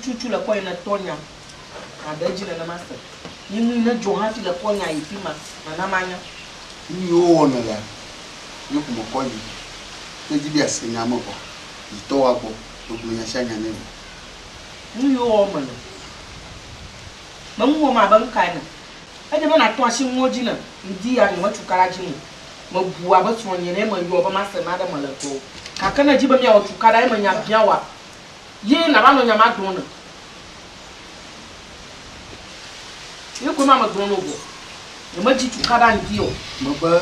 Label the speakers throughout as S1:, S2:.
S1: Chuchu la kwa ina tonya abeji na master yimu ina johan ti la kwa nya ifima na manya
S2: ni yo na la yo kuma kwa ni te ji bi asenya mo ko ito wa bo to bu nya shanya ne
S1: ni yo o man mamu ma ban kai na ade na to ashi ngoji na ndi ya ni matukara ji ni mabuwa ba so ni ne ma yo ba master na da malako kakana ji ba mi ya otukara e ma nya biawa ye na ba no nya ma don na ye ko ma don no go e ma ji tukara ndi o
S2: maba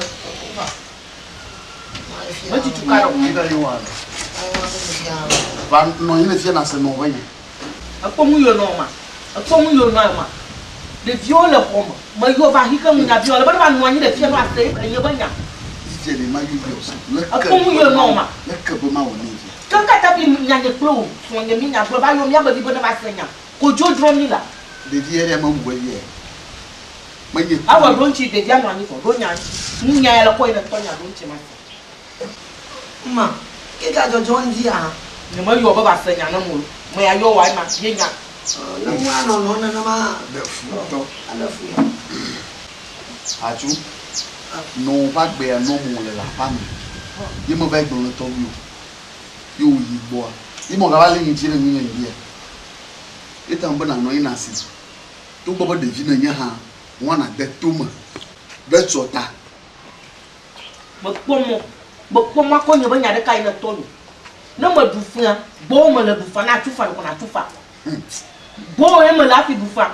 S1: ma ji tukara o
S2: ni da ni wa ba no ni fie na se no ba ye
S1: akomu yo no ma de viole homo ma yo va hika mu nya viole ba no anyi de fie no ase enye ba nya
S2: je ni ma yu yo
S1: akomu yo no ma
S2: le ka bo ma wo ni
S1: kanka tapi nyanye klo sonye mi nya klo ba yo mi abadi bona ba senya ko jodro ni la
S2: de die ma mbo ye ma ye
S1: awa ronchi de dia no ani ko ronya ni nya ya la ko ina tonya ronchi ma
S3: ma ke ka jojo ndi a
S1: ni ma yo ba senya na mu ma ya yo wa ma ye nya
S3: na mu no na ma
S2: de fu to
S3: ala fu
S2: aju no ba gbe no mu le la pa mi ye mo ba gbe lo to yo yi bo yi mo ga wale yin jire mi yen dia eta mbo na no ina si to gbo de vi na nya ha won na de to ma be chota
S1: bo pomo ko nyo ba nya de kai na to ni na ma du fun bo mo le du fa na tufa ko na tufa bo e mo la fi du fa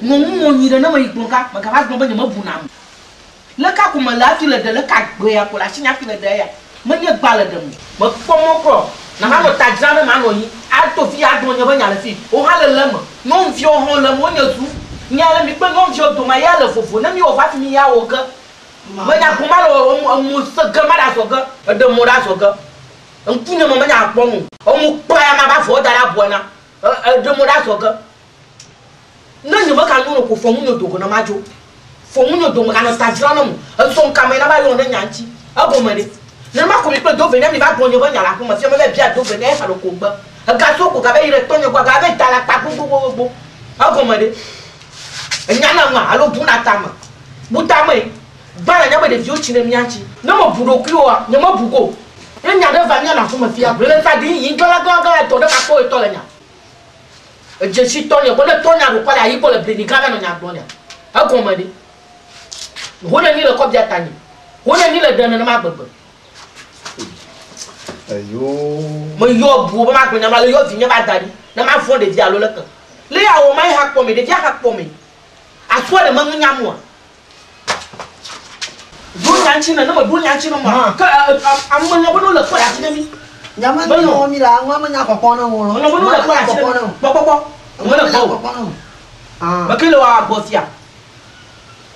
S1: mo mo nyi de na ma igbon ka ma ga ba gbon ba nya ma bu na mu le ka ko ma la fi le de le ka gbe ya ko la shi nya fi le de ya manye gbale de mo pomo ko na ma no tajana ma no yi a to fi a don nya ba nya le fi o ha le lemo no mfi o ho le mo nya su nya le mi pe no mfi o do ma ya le fofo na mi o fa fi mi ya o ga ma nya ko ma lo mo se ga ma da so ga de mo da so ga nku nya mo ma nya po mu o mu pa ya ma ba fo da la bo na de mo da so ga na nya ba ka no ko fo mu no do ko na ma jo fo mu no do ma ka no tajana mu so nka me na ba yo na nya nchi abo ma de ne ma ko mi pe do venir mi va bonyo ba nyala ko ma fi ma be bia do venir ha lo ko gba ga so ko ga be ire tonyo kwa ga be dala pa gbogbo agomade enya na ma alo bu na tama buta mai bana nya be de fi o chine mi anchi na mo buro ku o nya mo bugo enya de va nya na so ma fi abule ta di yin dola ga to de ka ko to le nya je si tonyo bo le tonya ro kwa la yi bo le blini ga na nya donya agomade ho na ni le ko bia tani ho na ni le dana na ma gbegbe
S2: ayo
S1: mo yo bu ba ma gbe nya ma le yo fi nya ba dani na ma fo de dia lo le kan le ya wo mai ha po mi de dia ha po mi aso de ma nya mo do nya nchi na mo do nya nchi no mo ka am nya bo no le ko ya ti mi
S3: nya ma ni mo mi la wa ma nya kokon na wo
S1: no bo no le ko ya ti po mo le ko ba ke le wa bo fia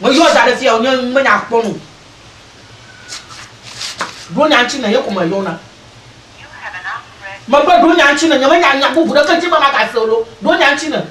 S1: mo yo da de fia o nya ma nya po no do nya nchi na ye ko ma yo na ma ba do nya nchi na nya ma nya bu bu da kan ti ba ma ka solo do nya nchi na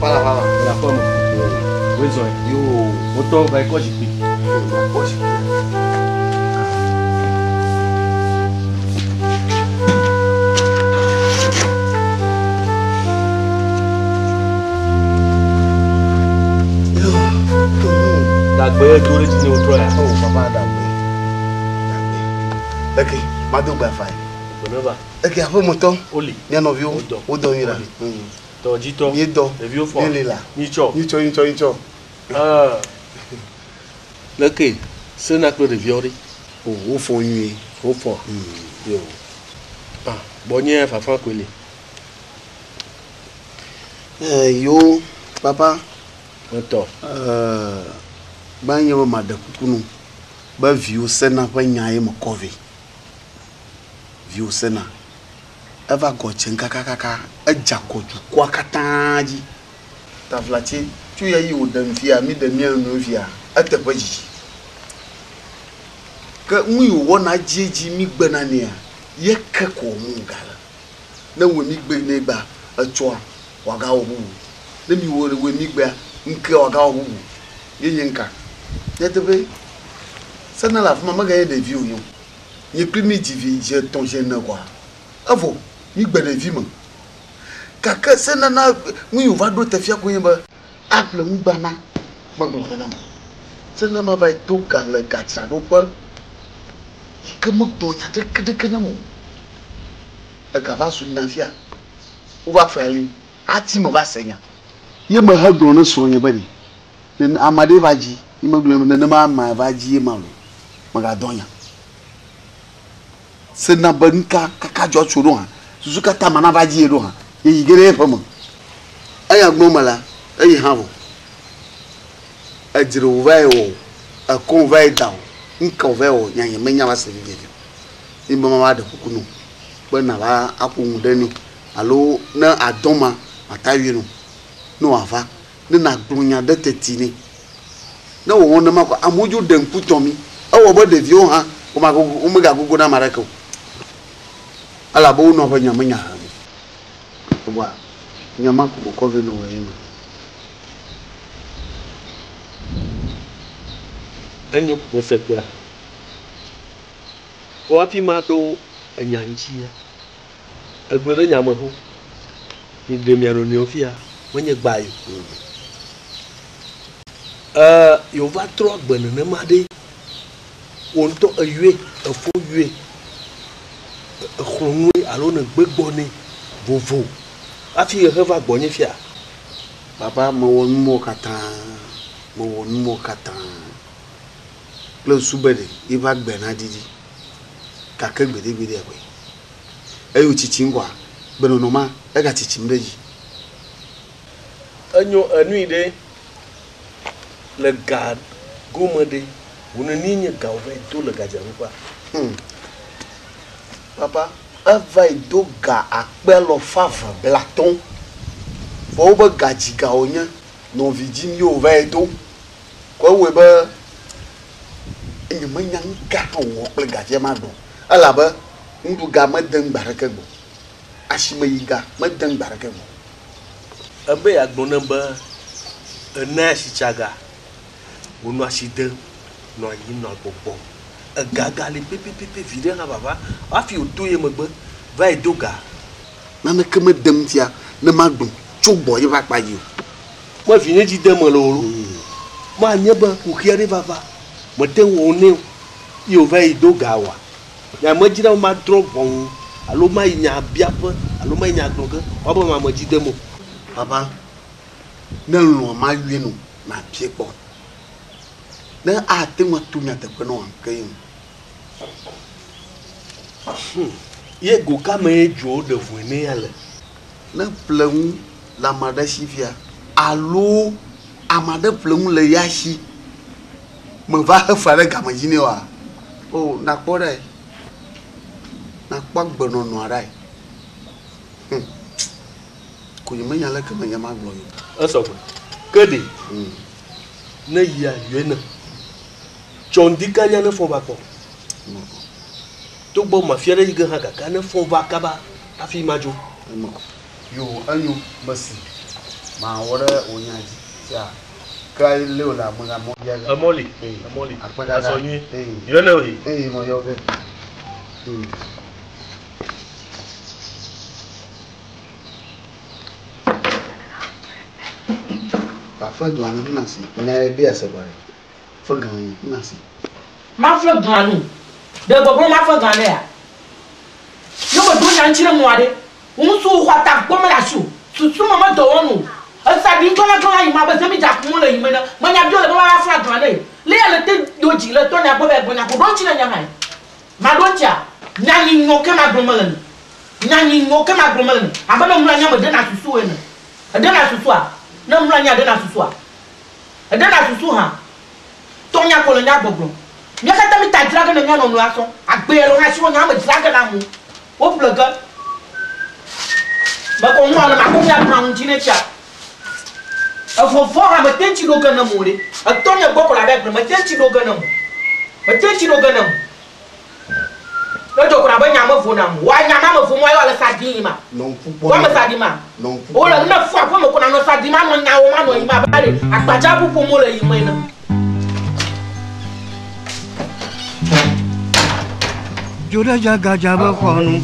S2: Para.
S4: La forme. Besoin.
S2: Yo.
S4: Moto vai coche pi.
S2: Coche.
S4: Dagbe dole ti ni otro ya.
S2: Oh, papa dagbe. Okay, madou ba fai.
S4: Bonova.
S2: Okay, afo moto.
S4: Oli.
S2: Ni no vi o. O do yin la.
S4: To jito.
S2: Ni do.
S4: E vi o fo.
S2: Ni la.
S4: Ni cho. Ah. Leke, se na klo de viori.
S2: Oh, o fo yin.
S4: O fo. Yo. Ah, bonye fa fa kwele.
S2: Yo, papa.
S4: Moto.
S2: Ba yin ma da kukunu. Ba viu sena pa nyaye mo kovi. Viu sena. Eva go chenka kaka eja koju kwa katanji. Taflachi tu ya yi odan fia mi da mi anu fia atabaji. Ka nwi wo na jeji mi gbana ne a ye ka ko mu ngala. Na wo mi gbe ne gba atwa waga obu. Na mi wo mi gba nke waga obu. Ye nka. Ye tebe sana la fuma maga ye de viu yo. Ye primitive je ton je na kwa. Avo mi gbe de viu mo. Kaka sana na nwi va do te fia ko yin ba. Apple ngbana. Magbo na. Sana ma vai to ka le ka sa do por. Que mo to nya de que na mo. E ka va su na fia. O va fa yin. Ati mo va senya. Ye ma ha do no so yin ba ni. Nen amade vaji. Ni magbo na ma ma vaji ma lo. Maga donya. Sana banka kaka jo churu ha. Suzuka ta mana vaji ro ha. Ye yigere fa mo. Aya gbo mala. Ayi hawo ajiro vai o a kon vai down nka vai o nyanye menya ba sebi gede imba mama da kukunu bana ba akun dani alo na adoma matawi no ava ne na gbonya da tetini na wo wona mako amoju dan putomi awo bo de vio ha o ma gugu o mega gugu na maraka ala bo no ba nyamanya ha wa nyama ko ko ve no we
S4: Enyo mo se kwa. O afi ma do enyanji ya. Egbere nya mo ho. Ni de mi aro ni ofia. Wonye gba yo. Yo va tro gbene ne ma de. Won to ewe, efo yue. Khronwe alo ne gbegbo ni vovo. Afi he va gbonye fia.
S2: Papa mo won mo kata. Le subede i va gbena didi ka ke gbede akwe ayo chichi ngwa beno no ma e ga chichi mreji
S4: Enyo anu de le gad gomade wona ni nye ga ove to le ga jaru pa.
S2: Papa ava do ga akpelo fava blaton fo ba gaji ga onya no vijin yo va do ko we ba enye manyan ga wo ple ga je ma do ala ba ndu ga madan baraka go ashima yiga madan baraka go
S4: Abe agbona ba na shi chaga wonu ashide no yin no gbogbo agaga le pepepepe vide na baba afi otoye mogbe vai doga
S2: na me keme dem tia na magbo chugbo yi ba pa yi
S4: mo vine ji dem lo ma nye ba ku kiare baba mo te woni yo vai doga wa ya mo jira ma drop bon alo ma nya biapo alo ma nya gboga obo ma mo ji dem
S2: Papa na lo ma wi no na pie po na a te mo tu nya te pe no kan
S4: ye go ka me jo de vuene ale
S2: na plan la madashi via alo amade plan le yashi me va fare ga majine wa oh na pore na pa gbono no arai ko yima yala ka me yama glo yo
S4: aso kede na ya yena chondi kanya na fo ba ko to gbo ma fiere yiga ha ka na fo ba ka ba afi majo
S2: yo anyo basi ma wore onyaji tia ka ile ola mo ga mo ya
S4: amoli aso yin yo na oyi
S2: mo yo be pa fa gwan na si na bi ase bare fa gwan na si
S1: ma fa gwan de gbogbo ma fa gwan ya yo mo do nya nchire mo ade unsu kwa ta gbo ma la su su mama do wonu asa di ko la yi ma ba se mi ja kun le yi me na ma nya bi o le ba fa gwan le ya le te do ji le to nya bo be gbo nya ko do chi na nya mai ma do cha nya ni ngo ke ma gbo ma le nya ni ngo ke ma gbo ma le aba na mura nya mo de na susu we na de na susu a na mura nya de na susu a de na susu ha to nya ko le nya gbogbo nya ka ta mi ta jira ga na nya no no aso agbe ro ha si wo nya ma jira ga na mu o bloga ba ko mo na ma ko nya pa un jine cha afo fo ha ma tenchi do ga na mu re a to nya gboko la be ma tenchi do ga na mu ma tenchi do ga na mu no to ko na ba nya ma fo na mu wa nya ma fo mo ayo la sadi ma
S2: non pupo
S1: wa ma sadi ma
S2: non
S1: o la na fo ko mo ko na no sadi ma no nya o ma no yi ma ba re agbaja pupo mo le yi mo ina
S5: Jura jaga jaba khonu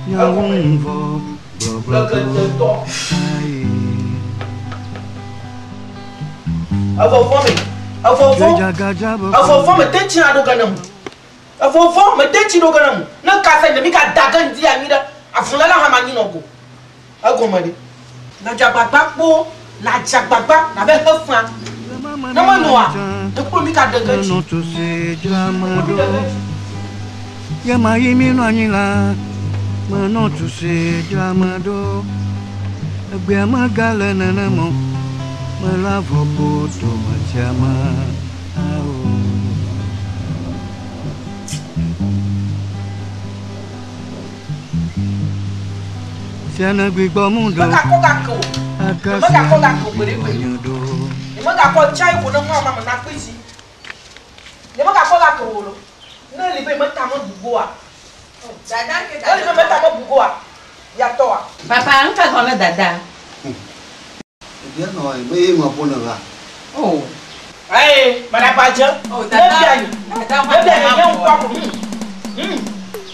S5: nyawun vo bro
S1: afo me tenchi na do ganam afo me tenchi do ganam na ka sai da mika dagan dia mi da afula la ha manyi no go agomade na jagbagba po na jagbagba na be hafan na mo no a to ko mika dagan
S5: no to se jamado ya mai mi no anyila no to se jamado agbe amagala na mo mala vopo to machama ao siana gbigbo mundo
S1: maka ko bere bere ni maka ko chai ko no mama na kwisi ni maka ko ga ko lo na li be mata mo bugo a dada ke dada li be mata mo bugo a ya to a
S3: Papa, nka kono dada.
S2: dia no ai me ma pona la
S3: Oh.
S1: ai mana paja
S3: Oh, dada. Dada ma
S1: ya ko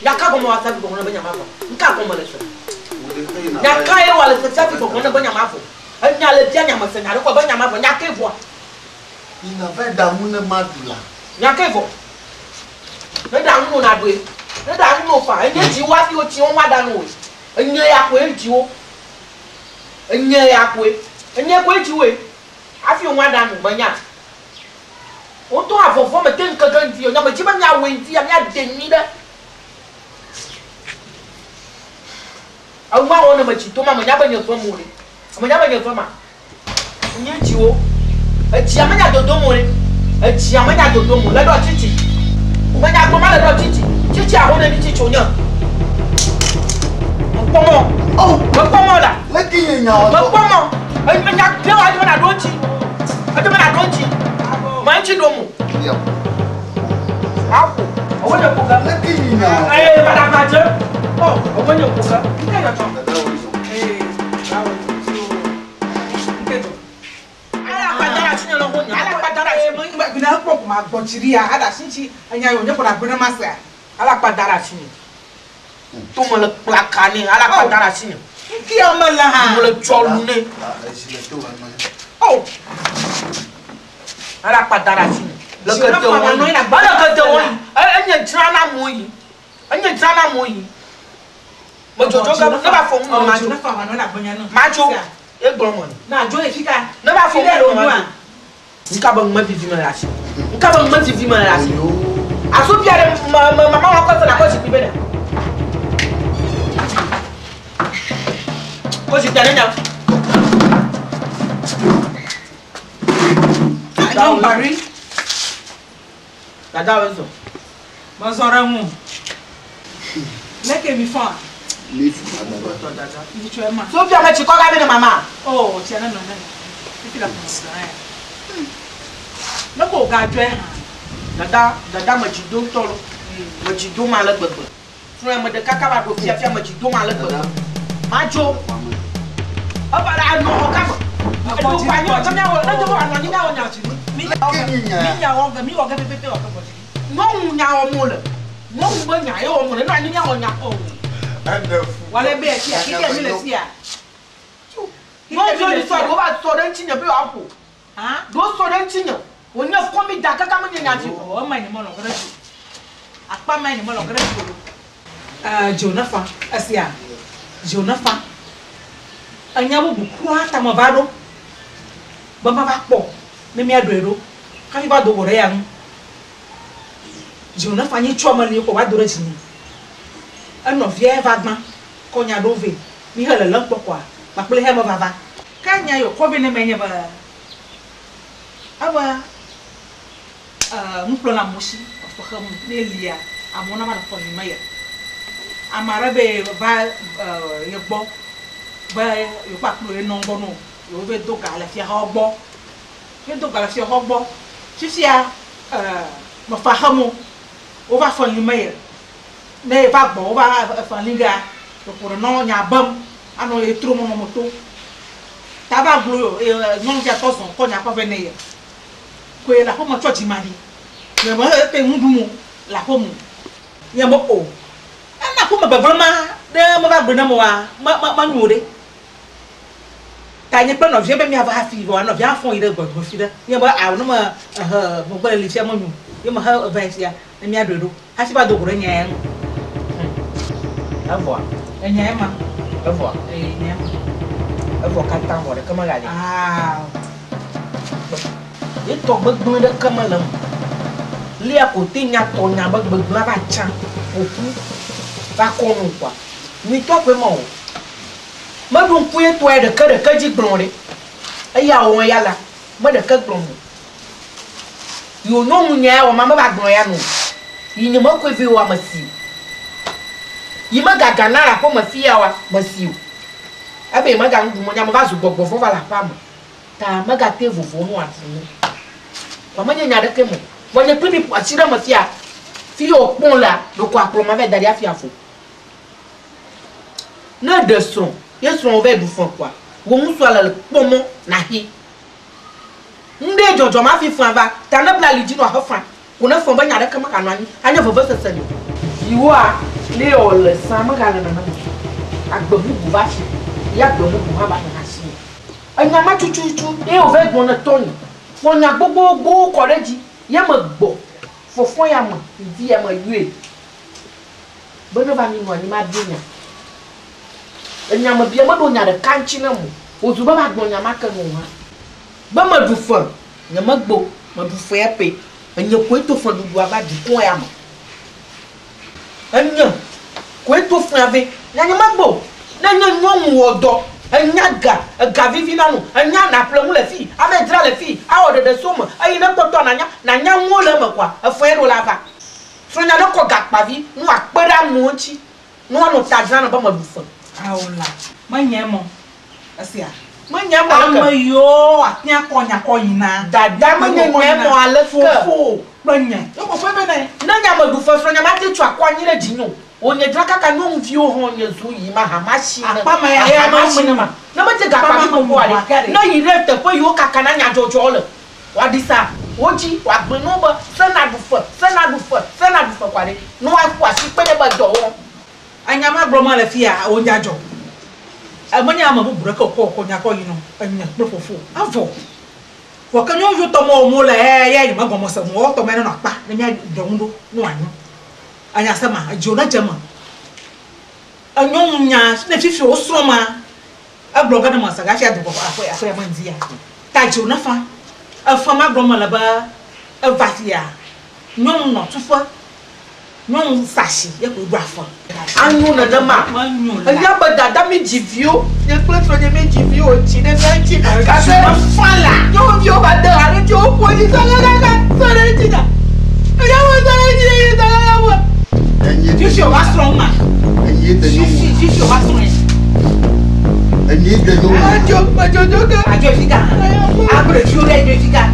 S1: ya ka ko mo asabi ko na banya ma ko nka ko mo le so ya ka e wala se sabi ko na banya ma ko anya le dia nya ma se nya ko banya ma ko nya ke vo
S2: ina ve da mu na madula
S1: nya ke vo na da mu na do na da mu no fa enye ji wa fi o ti o ma da no enye ya ko e ji o enye ya ko enye ko e ji we afi o ma da no banya o to afofo me ten ka gan ti o nya ma ji ba nya we ti ya nya de ni da au ma ona ma ji to ma nya ba nya so mo re ma nya ba nya so ma enye ji o e ji ama nya dodo mo re e ji ama nya dodo mo le do chichi o ma nya ko ma le do chichi chichi a ho de ni chichi o nya pomo oh pomo la
S2: le ki nya o
S1: pomo e ma nya pe wa de na do chi a de na do chi ma chi do mo
S2: ya
S1: ako o de ko ga
S2: le ki nya
S1: eh ma da ma je oh o mo nya ko ga ka ya to
S2: da o so
S1: eh bravo ke to ala padara chi nya lo ko nya ala padara chi mo
S3: Bina ko ma gbochiri a ada sinchi anya yo nyeko na bina masa.
S1: ala padara chi ni to mo le plaka ni ala padara chi ni
S3: Ki o ma la ha.
S1: mo le cholu ni
S2: ai si le to ma
S1: oh ala padara chi ni le ke te won ni ba le ke te won anya tra na mo yi anya tra na mo yi mo jojo ga ne ba fo mo ma jo
S3: na fa ma no na bonya no.
S1: ma jo e gboro mo ni
S3: Na jo e fika.
S1: ne ba fo mo mo nka ba ma vivi ma lasi nka ba ma vivi ma lasi aso biare mama wa ko na ko si bi bena ko si tane na
S3: Don Barry.
S1: dada wenzo
S3: Mo sora mu. Leke mi fa.
S2: le fu ma
S1: dada
S3: Ni chwe ma.
S1: so bia ma chi ko ga be na mama
S3: Oh, tiana no na. Fika mo sora. Na ko ga chwe ha.
S1: dada ma chi do tolo ma chi do ma la gbegbe fun ma de kaka ba do fia ma chi do ma la gbegbe ma jo o ba la no o ka
S3: Jonathan, Asia, Jonathan. Anya wo bukua ta mabado. Bamba ba po. Me me adoero. Ka fi ba do wore ya. Jonathan ni choma li ko wa do rejini. Ano vie vagma. Ko nya do ve. Mi hele lan pokwa. Ba ple he ma baba. Ka nya yo ko be ne menye ba. Awa mplo na mushi. Ko kham ne lia. Amona ma fo ni maya. Amara be va yebo ba yo pa klo no ngono yo be do ga la fi hogbo be do ga la fi hogbo fifia mo fa hamo o va fo ni maye ne va gbo o va fa linga to por no nya bam ano e tro mo moto ta ba glo no ja to son ko nya ko be ne ye ko e la ko mo church mari ne mo pe ndu mo la ko mo ye mo o ana ko ma ba vraiment de mo ba gbena mo wa ma nyure tanya pe no vie be mi ava hafi bo no vie afon ire gbogbo fi de ye ba awo no ma mo gba le fi amonyu ye ma ha advice ya mi adodo ha si ba do goro nya en
S1: avo
S3: nya ma
S1: avo
S3: nya
S1: avo ka ta mo de kama ga le ye to gbogbo de kama lam li akote nya to nya gbogbo ba chan opu ba konu kwa ni to pe mo ma dun puye to e de ka ji gbonre aya won ya la ma de ka gbon yo no munya wa ma ba gbon ya no yi ni ma ko vi wa masi yi ma gaga na ra ko masi ya wa masi abe ma ga ngu mo nya ma ba zu gbogbo fo ba la pa mo ta ma ga te vovo no atinu wa ma nya de ke mo wo nya pini asira masi a fi o pon la do ko apro ma be dari afia fo na de son yesu on ve du fon kwa wo mu so ala le pomo na hi nde jojo ma fi fun ba ta na bla liji no afan ko na fon ba nya de kama kanu ani anya fo ba sese ni yiwo a le o le san ma ga na na agbomu bu ba fi ya agbomu bu ha ba na si anya ma chuchuchu e o ve gbon na toni won nya gbogbo koreji ya ma gbo fofon ya ma idi ya ma yue bono ba mi no ni ma binya enyama bia ma do nya de kanchi na mu ozu ba ma gbon nya ma kan wo ha ba ma du fon nya ma gbo ma du fo ya pe enya ko to fon du aba di ko ya ma enya ko to fon ave nya ma gbo na nya nyon wo do enya ga vivi na no enya na plemu le fi ave dra le fi a o de so mo ayi na to na nya mo le ma kwa afo e ro la ba so nya no ko ga pa vi no apera mu nchi no no ta dra na ba ma du fon
S3: aula manyemo asia
S1: manyemo
S3: amayo atia konya koyina
S1: dada manyemo ale
S3: fo banya yo ko fe bene
S1: na nya ma du fo so nya ma ti tu akwa nyire jinyo onye draka ka no mvi o ho onye zu yi ma ha machine
S3: apa ma ya machine ma
S1: na ma ti ga pa mi mo ale na yi left po yo kaka na nya jojo le wa disa oji wa gbe no ba se na du fo kware no wa kwa si pe ne ba do won
S3: anyama broma le fia onjajo amanya ma bubura ko nya ko yino anya profofo avo wo kanyo yo to mo le ya ni magomo se mo to me na pa na nya dondo no anyo anya sama jona jama anyo nya na fifi o sroma abroga na masaga sha do ko afo ya manzia ta jona fa afa ma broma la ba avatia nyom no tufa non sashi ya ko brafa
S1: anu na dama anya ba dada mi jivio ye kle so je mi jivio ti de santi ka se fala yo vio ba de are jo po ni so ga so re ti da anya wo so re ti da la wo
S3: you show was strong man
S2: enye de yo
S3: you show was strong
S2: enye de yo
S1: ajo
S3: ajo fika abre fiore ajo fika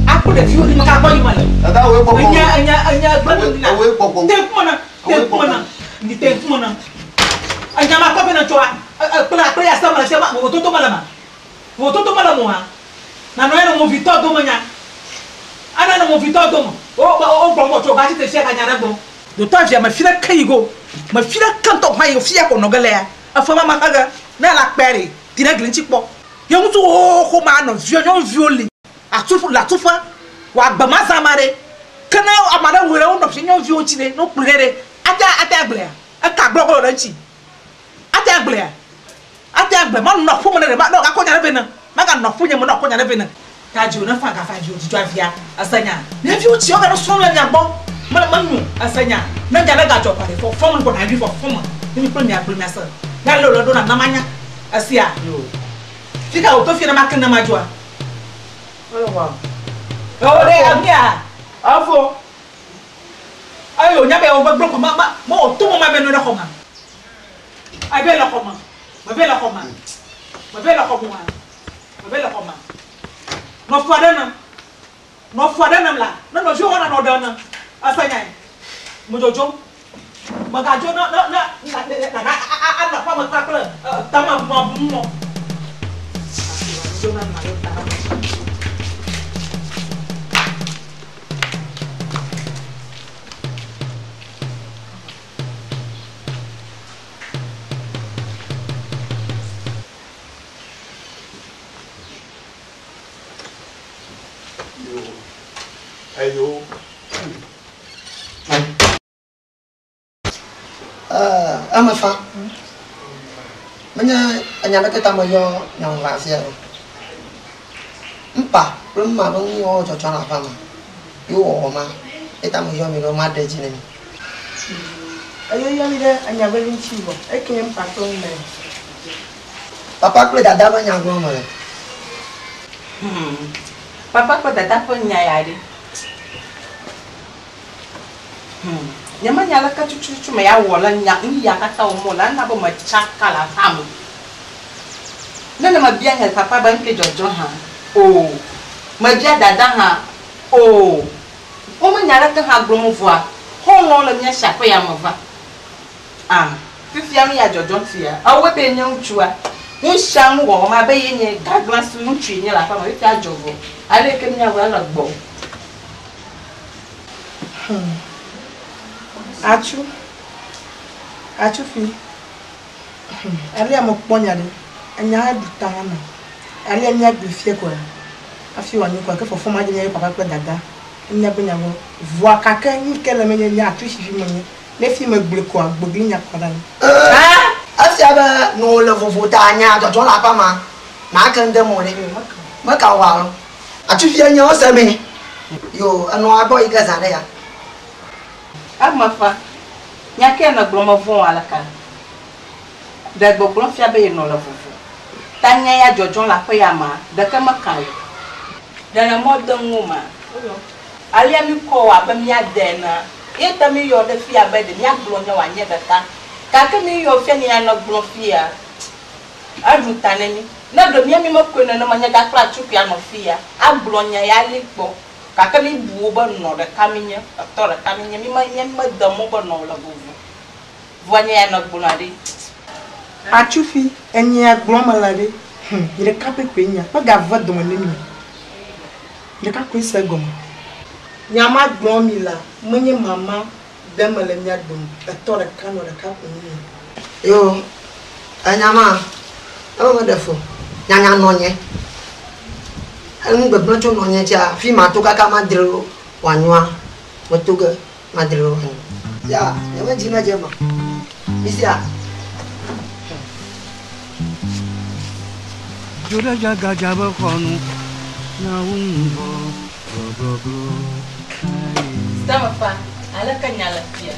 S3: aku de fiori maka boy mala
S2: ada we poko
S3: anya gbaduna
S2: we poko
S3: tempo ni tempo na anya ma ko bena choa kula ya sama se ma to mala ma Wo to mala mo ha. Na no eno mo Victor do manya. Ana no mo Victor do mo. O gbo mo to ba ti te se ka nyara gbo. Do to via ma fira kan yigo. Ma fira kan to ma yo fia ko no gele ya. Afama ma kaga na la pere. Tira glinchi po. Yo mutu o ma no violi. Atufu la tufa. Wa gba ma zamare. Kana amara were o no fia vio chile no plere. Ata agble. Aka gbo ko ranchi. Ata agble ma no fu mo ne ma no ka ko nyara be na. Ma ka no fu nye mo no ko nyara be na. Ta ji o na fa ka fa ji o ti jwa fia. Asanya. Na fi o ti o ga no so na nya gbo. Ma nu asanya. Na ja na ga jo pare for form ko na bi for form. Ni premier sa. Na lo do na namanya. Asia. Yo. Fika o to fi na ma kan na ma jwa. Olo wa. O re amia. Afo. Ayo nya be o gbogbo ko ma mo to mo ma be no na ko ma. Ai be la ko ma. Ma be la ko ma. Ma be la ko ma. Ma be la ko ma. No fuada na la. No jo wana no dana. Asanya. Mo jojo. Magajo na ana pa ma takle. Tama mo. Jo na na ta.
S4: Ayo.
S6: Ama fa. Manya anyana kita mayo yang rahasia. Empa, belum mah bang yo cocok apa mah. Yo oma, kita mayo milo made jine.
S1: Ayo yang dia anya belum cibo. Kayaknya patron deh.
S6: Papa aku dah dapat yang gua malah.
S7: Papa aku dah dapat nyayari. Nyama nyala ka chuchu me ya wala nya ya ka ta mo la na bo ma chaka la tamu nana ma bien el papa ban ke jojo ha o ma dia dada ha o ma nyala ka ha gro mo voa ho no la nya sha ko ya mo va fifi am ya jojo tia a we be nya uchua un sham wo ma be yenye gagla su uchi nya la pa ma fifi a jovo ale ke nya wala gbo
S1: Achu fi. Ali amo ponya de. Anya du tana. Ali anya du fie ko. Afi wani ko ke fofo ma de nya papa ko dada. Nya be nya mo. Voa kaka ni kele me nya atu fi me. Le fi me gble ko agbogli nya ko dan.
S6: Afi aba no le fofo ta nya to la pa ma. Ma kan de mo le. Ma ka wa. Achu fi anya o se me. Yo anu abo igaza de ya.
S7: Amafa nyake na gloma von alaka da gbogbo fia be no la fufu tanya ya jojon la pe ya ma da kama kan da na modon nguma alia mi ko wa ba mi ade na eta mi yo de fia be de nya glonya wa nye da ka ka mi yo fia ni na glo fia adu taneni na do mi mo ko na ma nya ga kra chupi ano fia aglonya ya lipo kaka mi buo ba no da kaminya to da kaminya mi ma yen ma da mo ba no la bubu vonya na bunari
S1: Achufi enya gloma la de. Ile kape kwenya. Pa ga va do mane mi. Ile ka ko isa goma. Nyama glomi la. Menye mama dem le nya dum. To da kano da ka ko ni.
S6: Yo, anyama. Amo defo. Nyanya nonye. Anu gbegblon tso nonye tia fi ma to kaka ma dro wanwa. Mo to ge ma dro wanwa. Ya, nyama jina jema. Isia.
S5: Jura jaga jaba khonu na umbo bro.
S7: Stama fa ala kanyala pia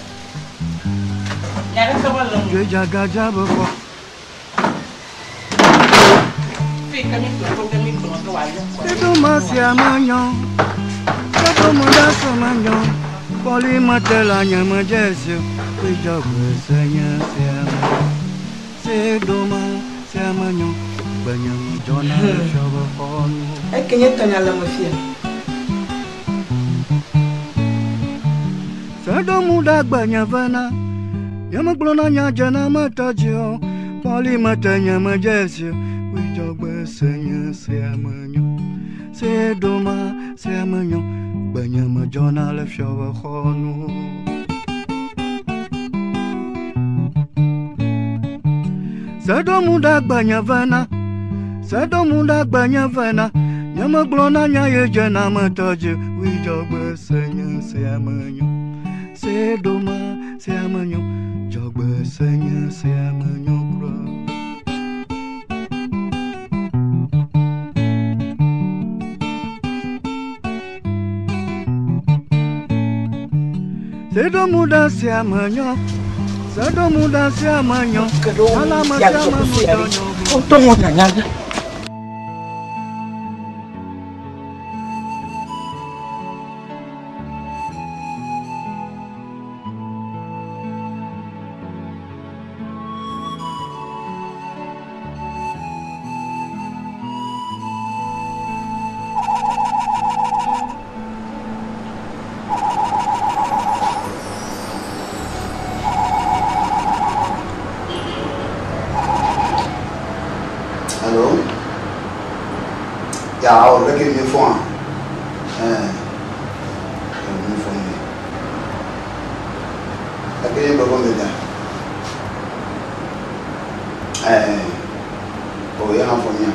S7: nyara kama lo
S5: Jura jaga jaba kho
S7: fi kami ko wa yo
S5: Teto masia manyo Teto munda samanyo Poli matela nyama jesyo Kuja kwesanya siama Sedoma siamanyo Banyam jona shaba khonu
S1: Kenya tanya la mafia.
S5: Sado muda gbanya vana Yama glona nya jana mata jio Poli mata nyama jesyo Kuja Seigneur, c'est à mignon. C'est dommage, c'est à mignon. Banyama Jona le shower hono. C'est domudak banyavana. C'est domudak banyavana. Nyama glona nyaye jana matoje. Oui, jogbe Seigneur, c'est à mignon. C'est dommage, c'est à mignon. Jogbe Seigneur, c'est à mignon. C'est de mouda c'est à magnon. C'est de mouda c'est à magnon.
S2: I'll give you phone. I can't go on with that. Oh, yeah, I'm from here.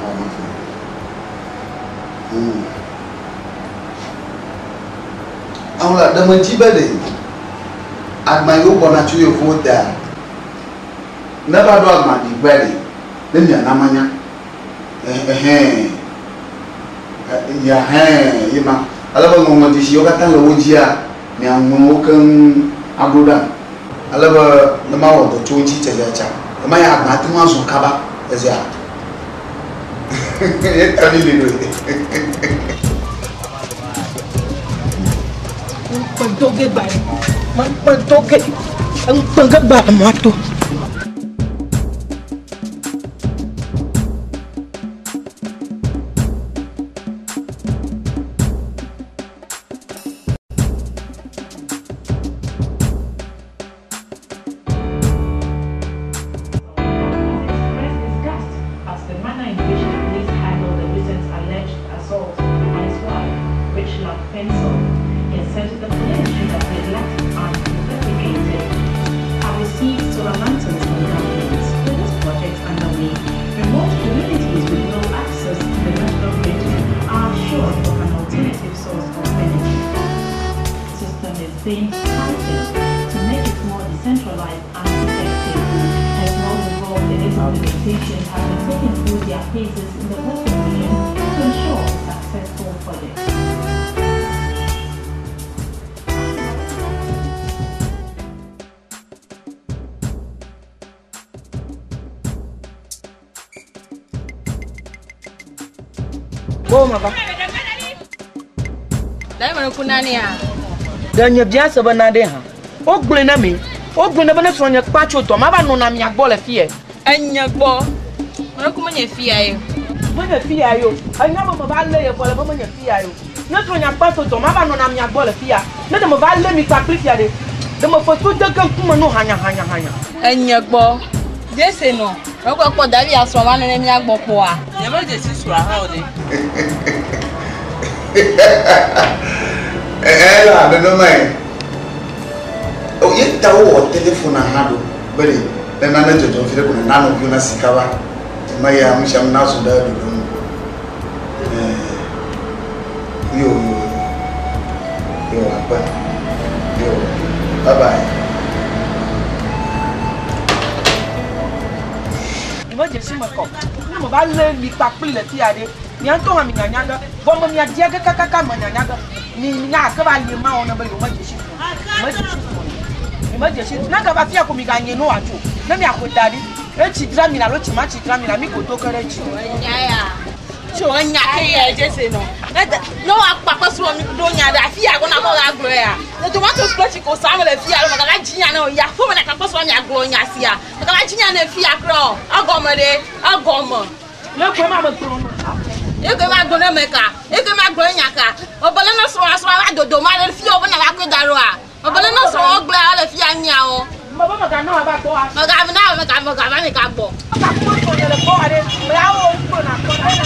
S2: I'm like the Manchibadi. At my open at you for that. Never do my belly. Then you're Namanya. Ya ima alaba ngomong di sio kata lawujia ni amukan abudan alaba nama wodo choji chaja nama ya agmati maso kaba ezia tani lido
S1: pantoge ba man pantoge ang pagaba mato.
S8: being tightened to make it more decentralized and effective. Technology involved in its implementation has been taken through their phases in the Western region to ensure a successful project.
S1: Danya bia se bana de ha. O gble na me. O gble na bana so nya kpacho to ma ba no na me agbo le fie.
S7: Anya gbo. Mo ko manya fie ayo.
S1: Manya fie ayo. Anya mo ba le ye bo le manya fie ayo. Na so nya kpacho to ma ba no na me agbo le fie. Na de mo ba le mi pa fie de. De mo fo so de kan kuma no hanya.
S7: Anya gbo. Jese no. O ko ko davi aso ma no mi agbo po a. Ye mo je si sura ha o de.
S2: Ela, não é? Eu ia dar o telefone na do, bem, na noite eu fui com na no viu na sicava, mas eu me chamo na cidade do, bye bye.
S1: Moi je suis encore. Nous va le mi pa pli le ti ade. Ni anto ha mi nyanya bo mo mi adia kaka ma nyanya ni nya ka ba le ma ona ba yo ma je shi. Ma je shi na ga ba fi akomi ga nye no ajo. Na mi akodari e chi dra mi na lo chi ma chi dra mi na mi ko to kere chi.
S7: Nya ya. Chi o nya ke ya je se no. No apapa so mi do nya da fi ago na mo ga gro ya. The tomato squash ko sa mo le fi ago ma ga jinya na o ya. Fo me na ka so mi agro nya sia. Ma ga jinya na fi agro. Agomo de, agomo.
S1: Le ko ma mo tro no.
S7: Eke ma gona meka, eke ma gro nyaka. Obele no so wa dodo ma le fi obo na wa ko daro a. Obele no so ogble a le fi anya o.
S1: Mo ba ga na ba ko a.
S7: Mo ga na me ka gbo.
S1: Ka ko to le ko ade. Me a o ko na ko na.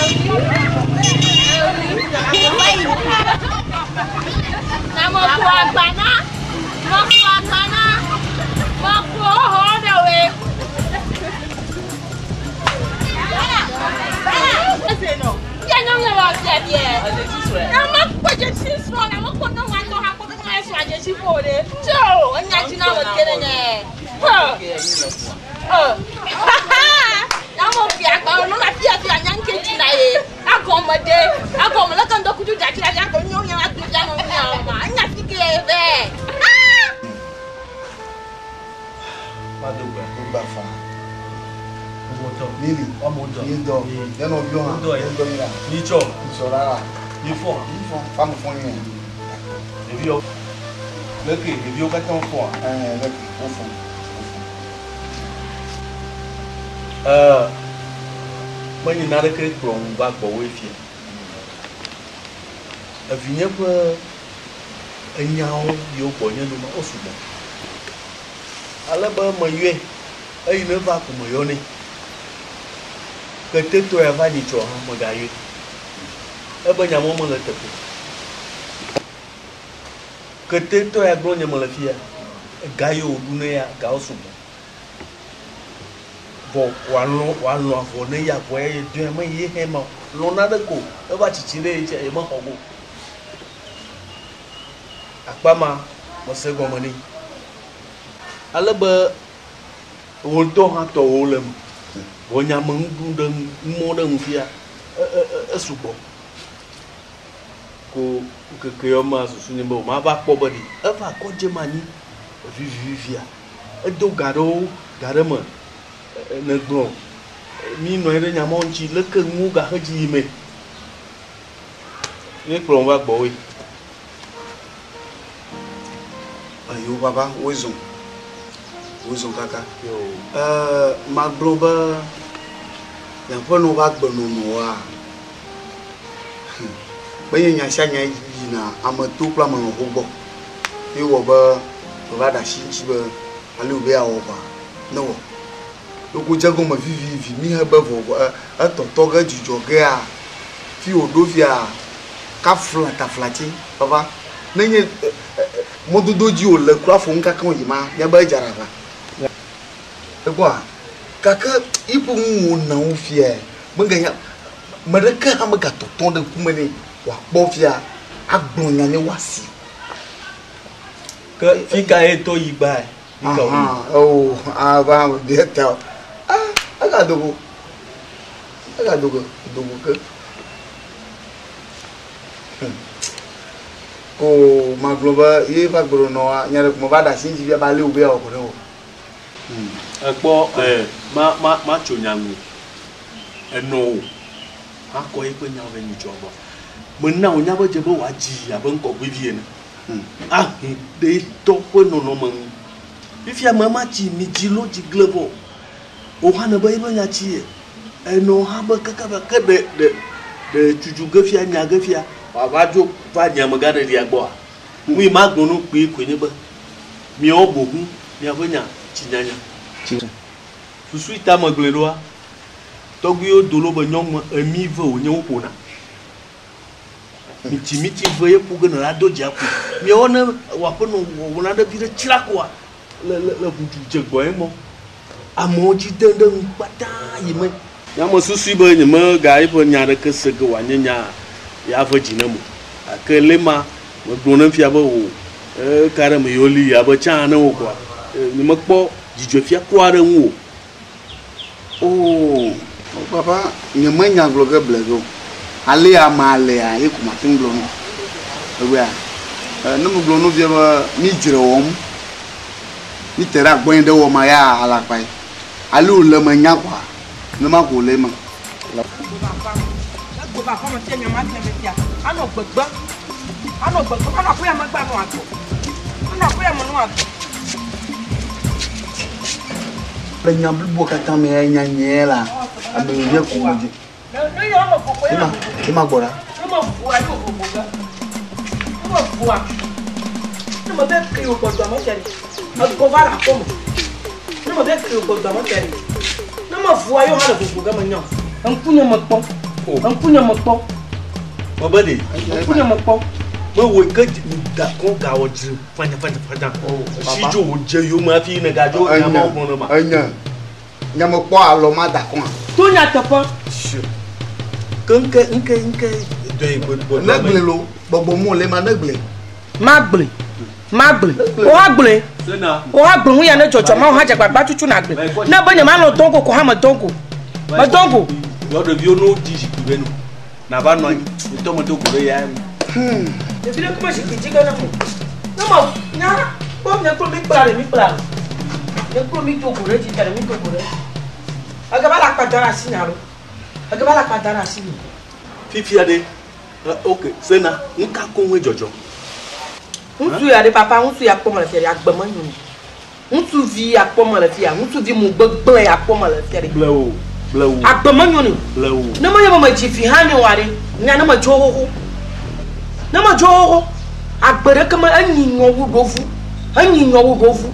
S2: Nili, Indo, then of your Nicho, Sorara, you for fun for you. If you're lucky, if you got on for, when you're not a great from back with you. If you never a young, you're born in the also. I love my way. I never come my own. Que te tu ava ni cho ha magayu e ba nya mo mo le tepu que te tu ya gro nya mo le fia gayo du ne ya ga osu bo wa lo afo ne ya bo e du ma ye he ma lo na de ko e ba chichi le che e mo ho go akpa ma mo se go mo ni ala ba wo to ha to wo le wo nya mong dun mo dang fia subo ko ke yo ma su ni mo ma ba po body e fa ko je mani vivia e do garo ma na gro mi no ere nya mo nchi le ke ngu ga ha ji me ni pro wa gbo wi ayo baba wezo kaka ma globa yang pernah buat benua banyak yang saya nyai na amatu pula mengubah ini wabah berada sini ber alu bea wabah no aku jago ma vivi mi haba wabah atau toga jujoga fi odovia kafla taflati papa nanya modu doji ole kura fonka kan yima ya ba jaraba Gua, kakak ibu nguna ufia, menganya mereka hama gato tonde kumene wa bofia agbonya ne wasi. Ke fika eto iba, oh, aba dia tahu. Agak dogo ke. Ko magloba ye ba gronoa nyare ko ba da sinji bia ba le ube okoro.
S4: Ekpo ma chonyangu eno akọ ipe nya we ni jobo mo na onya bo je bo wa ji ya bo nko gbe vie na de to ko no mo ifia mama chi mi ji lo ji glebo o ha na ba ibe nya chi eno ha ba kaka ba ka de juju gafia nya gafia wa ba jo ba nya mo ga de ya gbo mi ma gbonu pe ko ni ba mi obogun mi abonya chinyanya susu ita magleroa togyo dolo ba nyong ami ve o nyo pona miti ve ye puga na do japu mi ona wa pono wona da vira chilakwa le butu jegbo emo amoji dendeng pata yime ya mo susu ba nyima ga ipo nya da kese ga wanya ya fa jinamo akelema mo dona fia ba o kare mo yoli ya ba cha na o kwa ni makpo jijo fia kware nwo
S2: oh papa nyama nya bloga blego ale amale ya ikuma tin blono ewa no mo blono via ba mi jire wom ni tera gboyin de wo ma ya ala pai ale o le ma nya kwa no ma ko le ma
S3: go ba ko mo te nyama te be tia ano gbegba ano ko ya ma gba no ato ano ko ya mo no ato
S2: penyam buka kami nyanyela amenya kuji ima bora
S3: Não me crio com a mão dele. Mas covar como? Não me crio com a mão dele. Não me voa eu mal do programa não. Punha matão. Punha matão.
S4: Mabadi.
S3: Punha matão.
S4: Mo wo ka da ko ga wo jiri fanya. Si jo wo je yo ma fi na ga jo na ma mo no ma.
S2: Anya. Nyamo po alo ma da ko.
S3: Tu nya tapa.
S4: Nke
S2: Negle lo, bobo mo le ma negle.
S1: Magble. O agble. O agble hu ya na jojo ma ha jagba ba tutu na agble. Na banya ma no tonko ko ha ma tonko. Ma tonko.
S4: Yo de bio no di jikube no. Na ba no to mo tonko re ya.
S1: De bi ko ma shi jiga na mo. Na mo nya bom nya ko mi plare mi plare. Ne ko mi to ko re ji tare mi to ko re. Aga ba la padara sinaro. Aga ba la padara sinu.
S4: Fifi ade. Okay, sena nka ko nwe jojo.
S1: Ntu ya de papa, ntu ya pomo le fere agbama nyoni. Ntu vi ya pomo le fere, ntu vi mu gbegble ya pomo le fere.
S4: Blewo.
S1: Agbama nyoni.
S4: Blewo.
S1: Na mo ya ma jifi hani ware, nya na ma joho. Na ma joho. Agbere kama anyi nyowo dofu. Anyi nyowo dofu.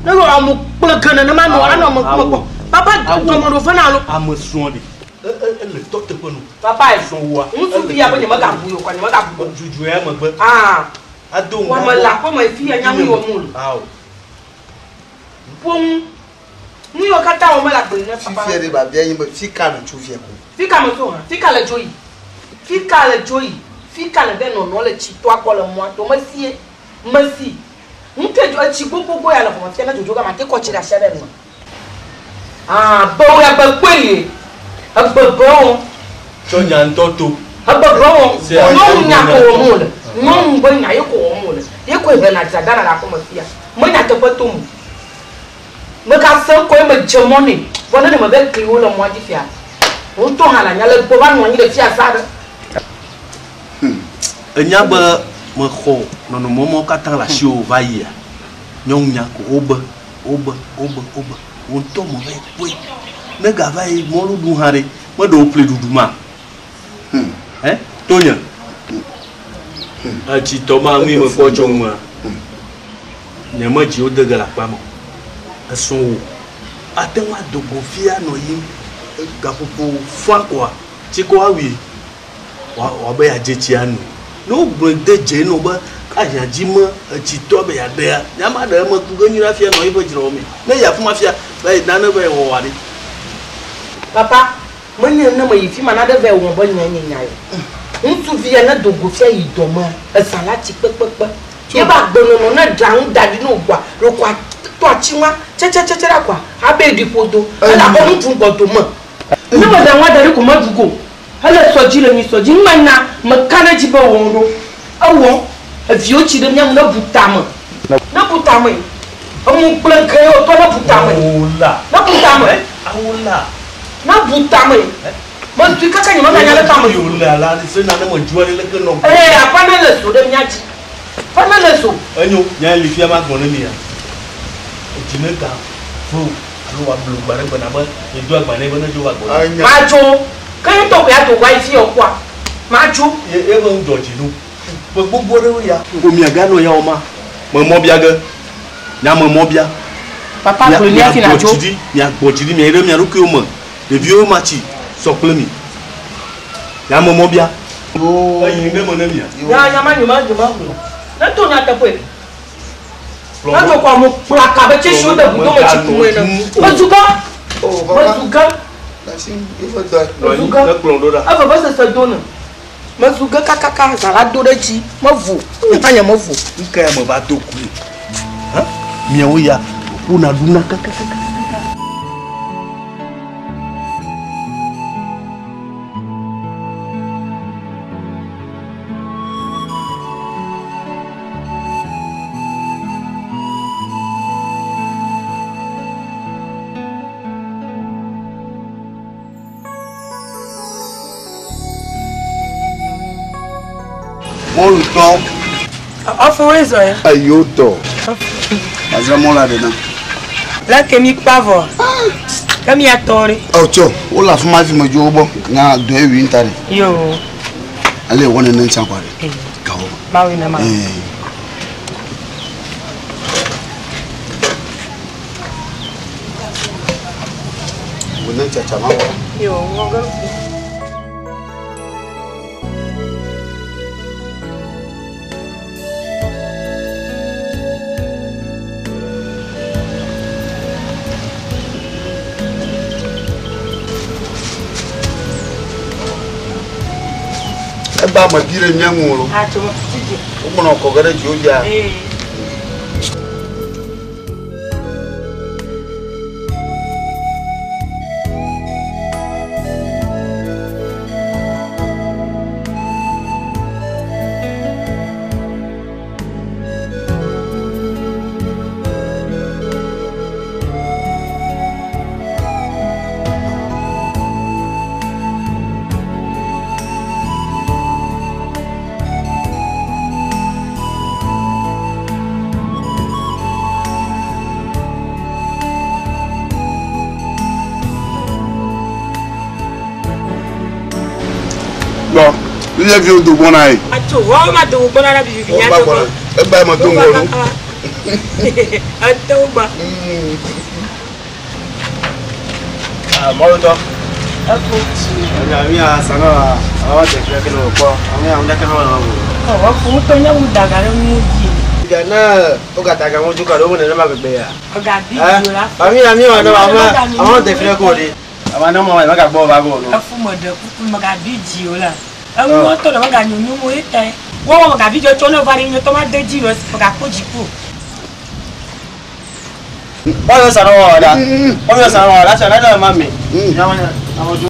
S1: Na ro amu plagana na ma no ana mo ko. Papa to mo do fa na lo.
S4: Amusundi. Le tote ponu.
S1: Papa e so wa. Ntu vi ya bo nyama ga bu yo kwa nyama ga bu.
S4: Juju ya magbe.
S1: Ah.
S4: Adon
S1: Wa ma la ko ma fi ya nyamu yo mu.
S4: Aw.
S1: Pon. Mu yo kata o ma la gbe na papa.
S2: Fifi de ba bia yin fi ka na chu fie ko.
S1: Fika mo so, fika le joyi. Fika le joyi. Fika le de no le chi to akole mo to ma sie. Ma si. Nte jo chi gbogbo ya le fo fie na jojo ga ma te ko chi da sha de no. Ah, bo ya ba kweye. Agbogbo.
S4: Chonya ntoto.
S1: Agbogbo. No nya ko mo le. No ngbo nya ye ko mo le. Ye ko be na zadara la ko ma fia. Mo nya te foto mu. Mo ka san ko me jemoni. Bona de ma be kri wo le mo di fia. On to hala nya le bo ba no nyi de fia sa de.
S4: Enya ba mo kho no no mo ka tan la shi o va ya. Nyong nya ko oba. On to mo ve poi. Ne ga va e mo lu du hare. Mo do ple duduma. Tonya. A chi to ma mi mo ko chongwa. Ne ma ji o de ga la pa mo. Aso wo. Atenwa do go fia no yin. Ga popo fa kwa. Chi ko awi. Wa ba ya je chi anu. No brende je no ba aya ji mo chi to ba ya de. Ya ma da mo ku ga nyira fia no ibo jiro mi. Ne ya fuma fia ba na na ba wo wari.
S1: Papa, mo ni na mo yi fi ma na de be wo bo nya nya yo. Ntu vi na dogo fia yi do ma. Salati pepepe. Ye ba gbono no na dran dadi no gwa. Ro kwa to achiwa. Che ra kwa. Abe di podo. Ala ko ntu gbodo mo. Ni mo da wa dari ko ma dugo. Ala soji le mi soji manna makana ji ba wonro. Awo. Avi o chi de nya na butama. Na butama. Amu planka yo to na butama.
S4: Ola.
S1: Na butama.
S4: Awola.
S1: Na butama. Mo tu kaka ni mo na nya le tama.
S4: Ola la se na na mo juwa le ke no.
S1: Apana le so de nya ji. Apana le so.
S4: Enyo nya li fia ma gbon ni ya. Jineka. Fo. Alo wa blu bare bana ba. E do agba ne bana jo wa gbon.
S1: Majo. Kan to ya to wa ifi okwa. Majo.
S4: E go ndo jinu. Gbogbo re ya. Omi aga no ya o ma. Mo bia ga. Nya mo bia.
S1: Papa ko ni afi na jo.
S4: Mi agbojidi mi ere mi aruku o mo. De bi o machi sople mi. Ya mo bia. Oh. Ayi nge mo na mi ya.
S1: Ya ma ni ma jo ma. Na to na ta pe. Na to kwa mo plaka be che shu de bu do mo chi ku we na. Mazuga.
S2: Oh, papa.
S1: Mazuga.
S2: Assim, eu vou dar.
S1: Mazuga.
S4: Na klon do da.
S1: Ava ba se dona. Mazuga kaka za la do de chi. Ma vu. Anya ma vu.
S4: Nka ya mo ba to ku. Ha? Mi o ya. Una duna kaka.
S2: Molto.
S1: Offre eso ya.
S2: Aiuto. Andiamo là dedans.
S1: La ke mi pavo. Kami atori.
S2: Oh, tio, o la fuma fi mo jobo na do e wi ntare.
S1: Yo.
S2: Ale wona nan chan kware. Gawo.
S1: Bawi na ma.
S2: Wona chacha ma.
S1: Yo, ngoga.
S2: ba ma dire nyangulo
S3: a to tiji
S2: o mo ko gare joja il y a vieux de bon aïe.
S3: a to wa ma do bona na bi bi nya to
S2: e ba ma to ngolo
S3: a to ba
S9: Molo to. Aku. Ami sana awa te kira kilo ko. Ami anda kilo na.
S3: wa fu to nya mu daga re mu ji
S9: Gana o gata ga mo juka do mo ne ma bebe ya.
S3: o ga bi jo la
S9: Ami wa do ama te kira ko di. Ama na mo ma ga gbo ba go no.
S3: afu mo de ku ma ga bi ji o la mo to na ma ga nyunyu mo ite wo mo ga bi jo to no bari nyo to ma de ji o si ga ko ji ku
S9: Ba yo sana wa da. O yo sana wa da sana da mami. Ya ma amo ju.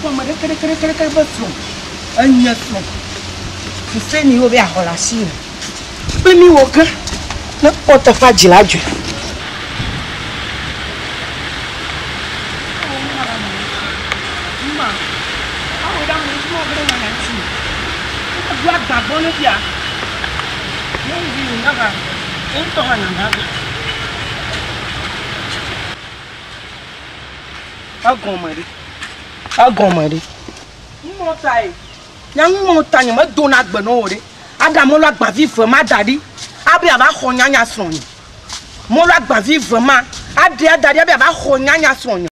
S3: ko ma de kere ba su anya su tu se ni o be a hola si pe mi wo kan na pota fa jilaju agomari mo tai nyang mo tanya ma dona gbeno ore adamo lo agba vive ma dadi abi aba khonyanya sonyi mo lo agba vive ma ade dadi abi aba khonyanya sonyi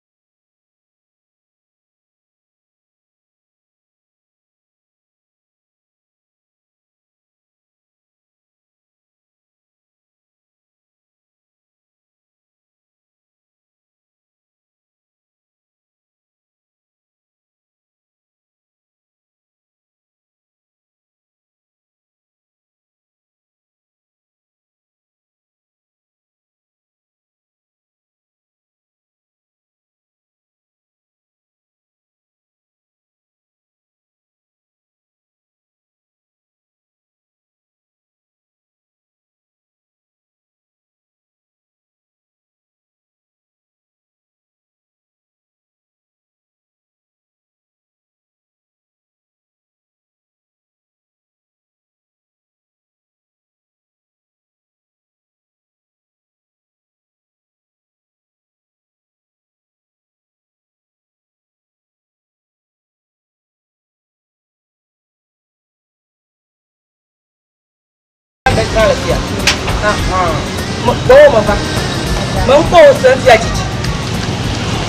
S3: Monko Cynthia Gigi.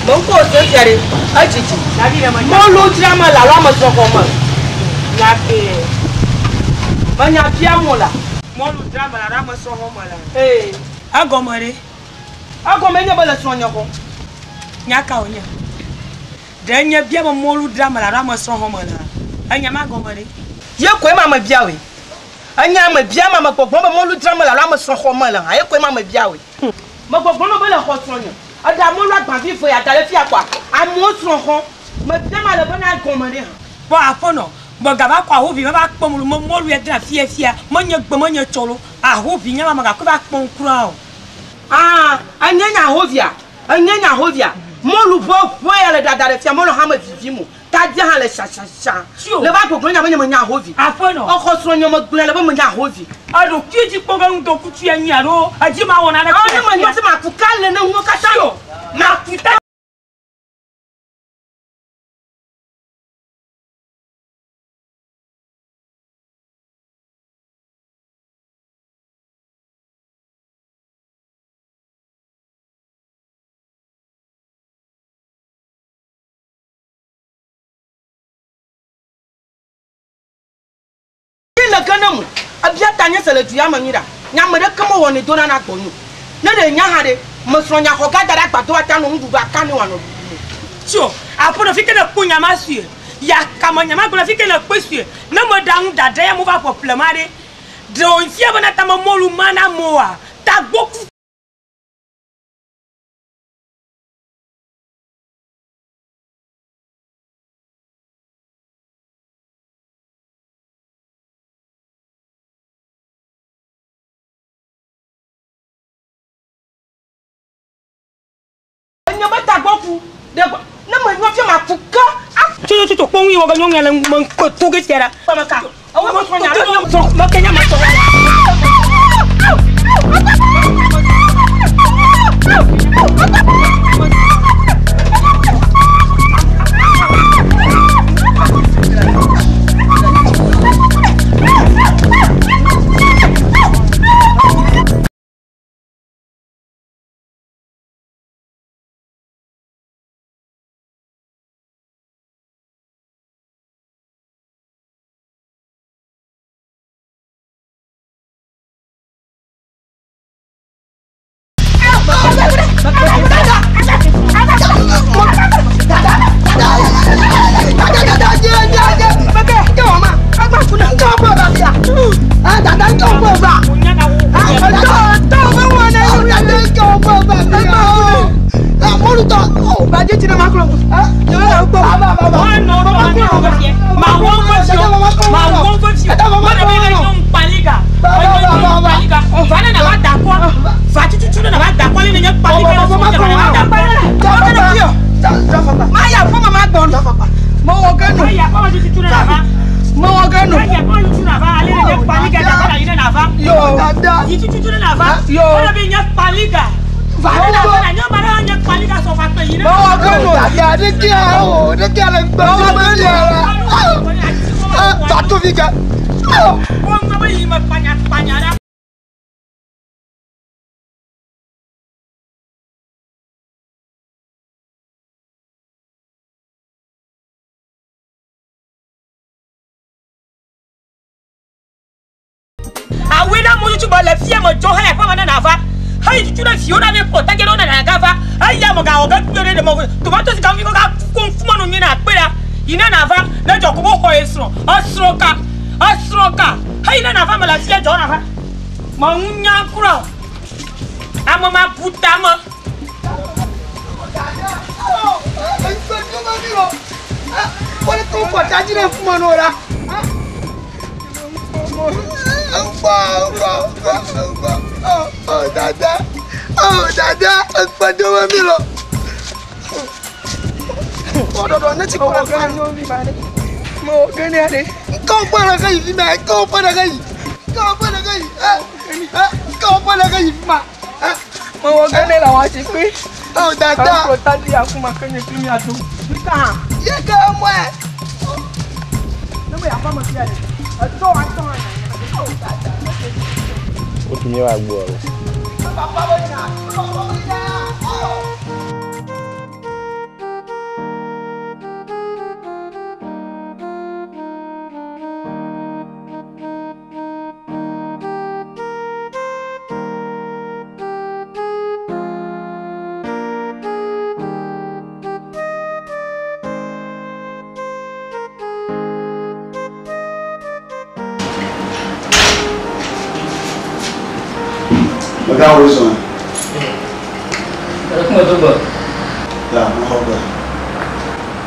S3: Monko Cynthia re Gigi. Mo lo drama la la mo so ko mo. Na pe. Manya pia mo la. Mo lo drama la mo so ho mo la. Agomore. Agomenya bala so nyako. Nyaka onya. Denya bia mo lo drama la mo so ho mo la. Anya magomore. Ye ko mama bia we. Anya ma bia mama kokon ba mo lu drama la ma so khoma la aye ko mama bia we ma kokon no be la khotonyo ada mo lu agba fi fo ya dale fi akwa amo so khon ma bia ma le bana gomare ha bo afono bo gaba kwa ho bi ma ba kpom lu mo lu ya dra fia mo nya gbo mo nya cholo a ho bi nya ma ga ko ba kpom kura o anya nya ho via mo lu bo ya le dale fi mo lu ha ma vivi mo Tadi hale sha. Le ba ko nya nya hovi. Afono. O ko so nya mo gbe le ba mo nya hovi. Ado kiji ko ga ndo kutu ya nya ro. Aji ma wona na. O ni ma nyo se ma ku kale na ngo kata yo. Na kuta.
S1: tanya sele tu ya manyira nya me de kemo woni dona na gbonu ne de nya ha de mo so nya ko ga dara gbato ata no ndu ba kan wa no
S3: tio apono fike na kunya masue ya kama nya ma gona fike na kwesue na mo dan dada ya mo va poplemare de on fia bana ta mo molu mana moa ta gboku
S1: Boku de na mo nyo fi ma kuka
S3: tu pon wi wo ga nyong ele mo ko to ge tera
S1: ma ka awo mo so nya
S3: mo kenya ma so awena mo tu ba la fie mo jo ha pa na va hai tu na fio na me pota ke na na gava ai ya mo ga o ga pere de mo to ba to si ka mi ko ga kun fuma no mi na pera ina na va na jo ko bo ko esro asroka hai na va ma la fie jo na va ma unya kura ama ma puta mo
S6: Olha como botar direito fuma no ora. Oh, Dada, pardon ma milo. Oh, Dada, na ci ko ga ni o mi ba ne. Mo gani ade. Ko para ga yi ma, ko para ga yi. Ma. Mo gani la wa ci pe. Oh, Dada. Ko ta di aku makanya kimi adu. Ka. Ye ka mo. Na me apa ma ti ade. Ato.
S9: O tún yẹ wá gbọ́ ọ.
S2: Legal isso, né?
S10: Como eu tô
S2: Tá, não rouba.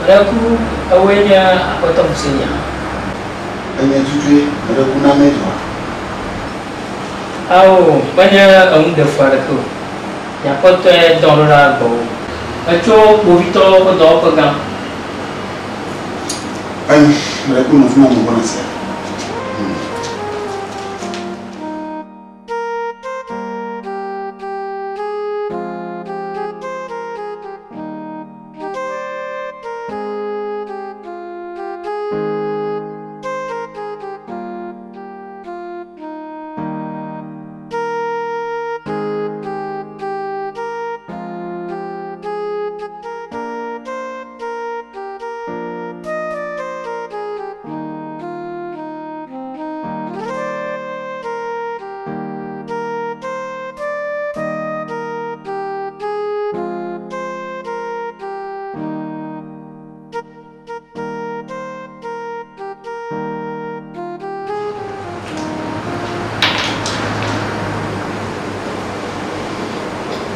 S10: Aku awalnya apa tahu sini?
S2: Hanya tujuh, ada guna meja.
S10: Banyak orang defar tu. Yang kau download aku. Aku bovito aku download pegang.
S2: Mereka pun mau mengonasi.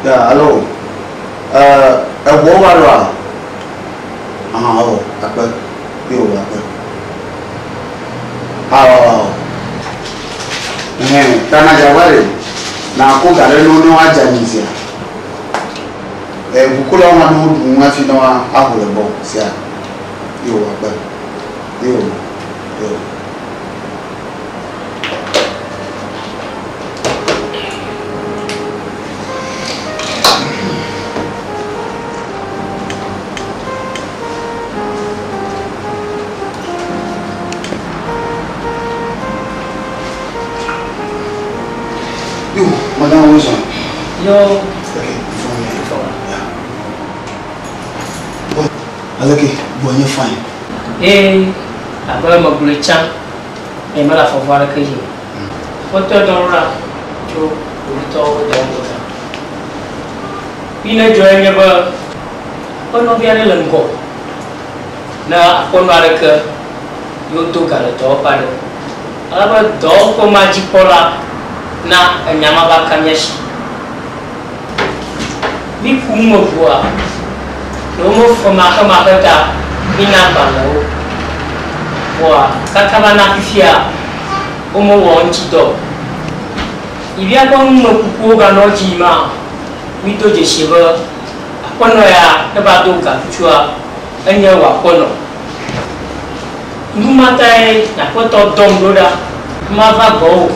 S2: Yeah, hello. What about apa? Yo, apa? Tanah Jawa ni. Na aku gak ada nono aja ni sih. Buku lama dulu ngasih nama aku lebih sih. Yo, apa? Yo. Madam Wilson.
S10: Yo.
S2: Okay, phone. Yeah. Okay, bonne fine.
S10: Agora uma boletim. Malah favoar ke je. Foto dora. Jo, itu dora. Pina join ya ba. Ono biar lengko. Na aku nak ke YouTube kalau jawab ada. Apa dog ko magic pola. Na nyama bakanya shi bi kuma buwa domo foma kama kata ina balawo wa kaka na fifia omo wonchi do ibia ko mo kuku ga no jima mi to je shiba akono ya da ba do ka chua anya wa kono numatai na ko to dom doda ma va go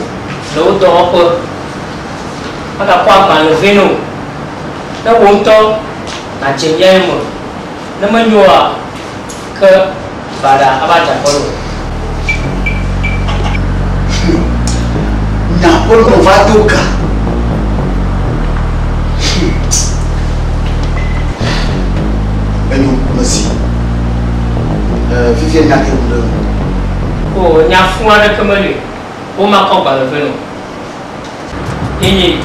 S10: lo do apa ada apa le veno na wonto na chenye mo na manyua ke pada abaja kolo
S2: na polo vaduka enu masi vivien na ke ndo
S10: o nya fuwa na kamali o ma ko ba le veno ini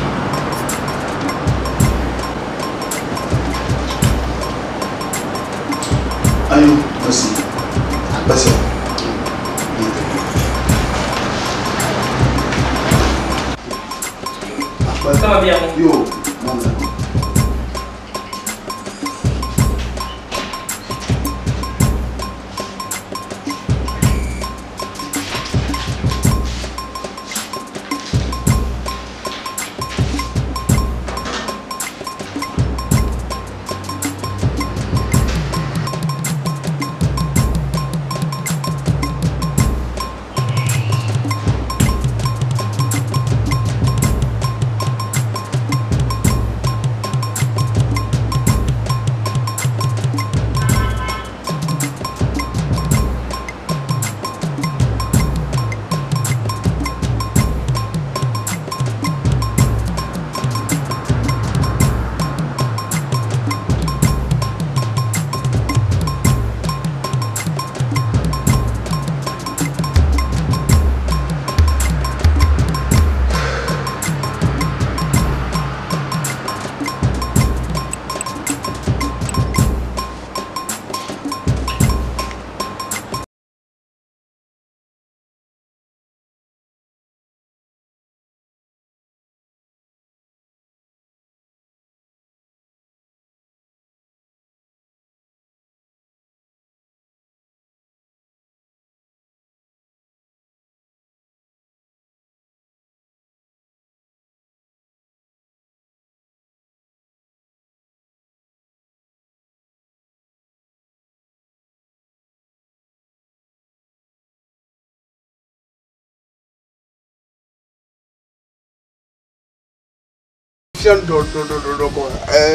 S2: ayo masi basi
S10: kama bien
S2: yo mama do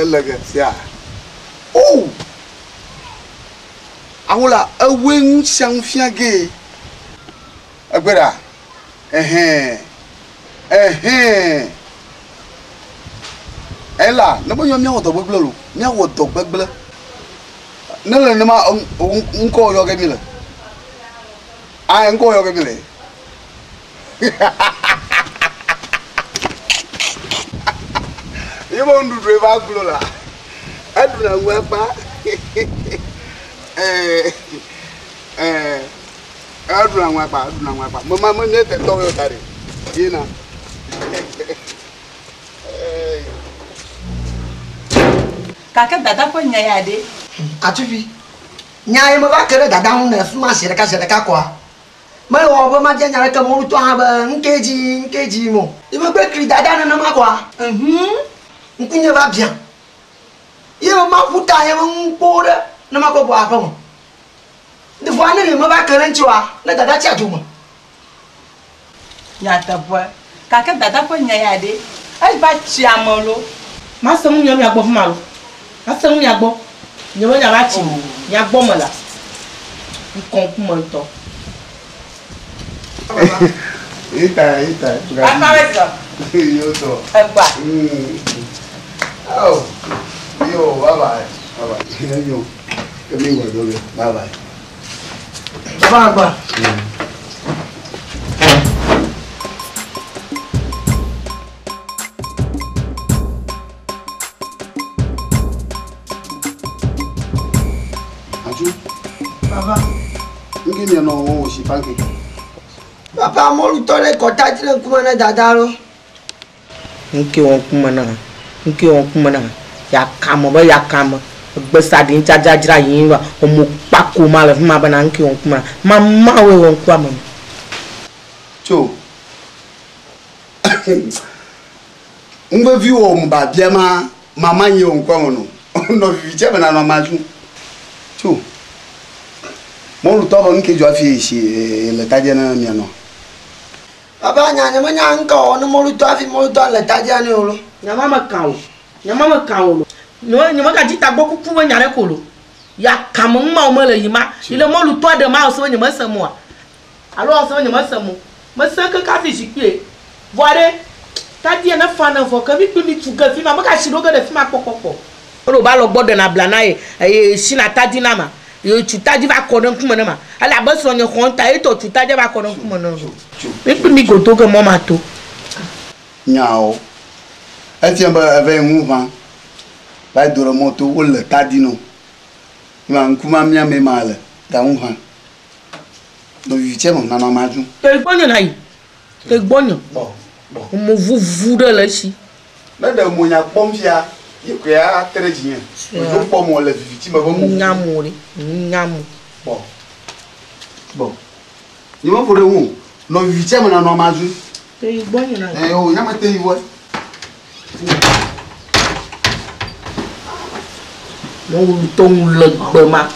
S2: lege sia oh awula awen xiang fiage agbera ela no bo mi awo to gbegble lo mi awo to gbegble na le ma nko yo ge mi le ah nko yo ge mi le you won't do driver glola. I do not wear pa. I do not wear pa. Mamma, net and Toyo Tari. You know.
S7: Kaka dada ko nya ya de.
S6: Atufi. Nya e mo ba kere dada hu na fu ma sere ka kwa. Ma wo ba ma je nya ka mo to ha ba nkeji mo. I mo gbe kiri dada na ma kwa. Nkunye ba bia. Ye ma futa ye mo pore na ma ko bo apa mo. De fo ane mo ba kere nchiwa na dada cha ju mo.
S7: Ya ta bo. Kaka dada ko nya ya de. Ai ba chi amolo.
S1: Ma se mu nyam ya gbo fuma lo. Ma se mu ya gbo. Nyo nya ba chi. Ya gbo mo la. Nkon ku mo to.
S2: Eita.
S7: Papa wesa.
S2: Yo to.
S7: Egba.
S2: Oh. Yo, bye. Yo. Kami ngwa doge. Bye.
S6: Baba. Papa.
S2: Ngini no o si pancake.
S6: Papa mo lu tole ko ta ti kuma na dada ro.
S1: Nke won kuma na. Ya kamo ba ya kamo. Gbe sadi jajajira yin wa o mo pako ma le fun ma ba na nke won kuma. Mama we won kwa mo.
S2: Cho. Ngbe vi o mo ba bia ma mama yin on kwa mo no. No vi che ba na no ma ju. Cho. Mo lu to ba nke jo afi si le ta je na mi no.
S6: Papa nya mo nya nko no mo lu to le ta je ni olo.
S1: Nyama ma kawo. Nyama ka jita gbo kuku wa nyare kolo. Ya kamo ma o mele yima. Ile mo lu to de ma o so nyama samu a. Alo o so nyama samu. Ma san ka fi shikwe. Voire. Ta die na fa na fo ka bi mi tuga fi ma ka shiro ga de fi ma kokoko. Olo ba lo gbodo na blana e shina ta di na ma. Yo chutaji va kodon kuma na ma. Ala ba so nyo konta e to chutaji va kodon kuma na. Mi go to ga mo ma to.
S2: Nyao. Etienne ba avec mouvement. Ba doro moto wole tadino. Ma nkuma mia me male. Da unha. Do viche mo na na maju.
S1: Te gbonyo na yi. Te gbonyo.
S2: Bon.
S1: Mo vuvu de la si.
S2: Na da mo nya pomfia. Ye ko ya trejin. Ojo po mo le vichi ma bo mo.
S1: Nyamu.
S2: Bon. Ni mo fore wu. No viche mo na no maju.
S1: Te gbonyo na.
S2: O nya ma te iwo.
S1: Mo tong leg be ma.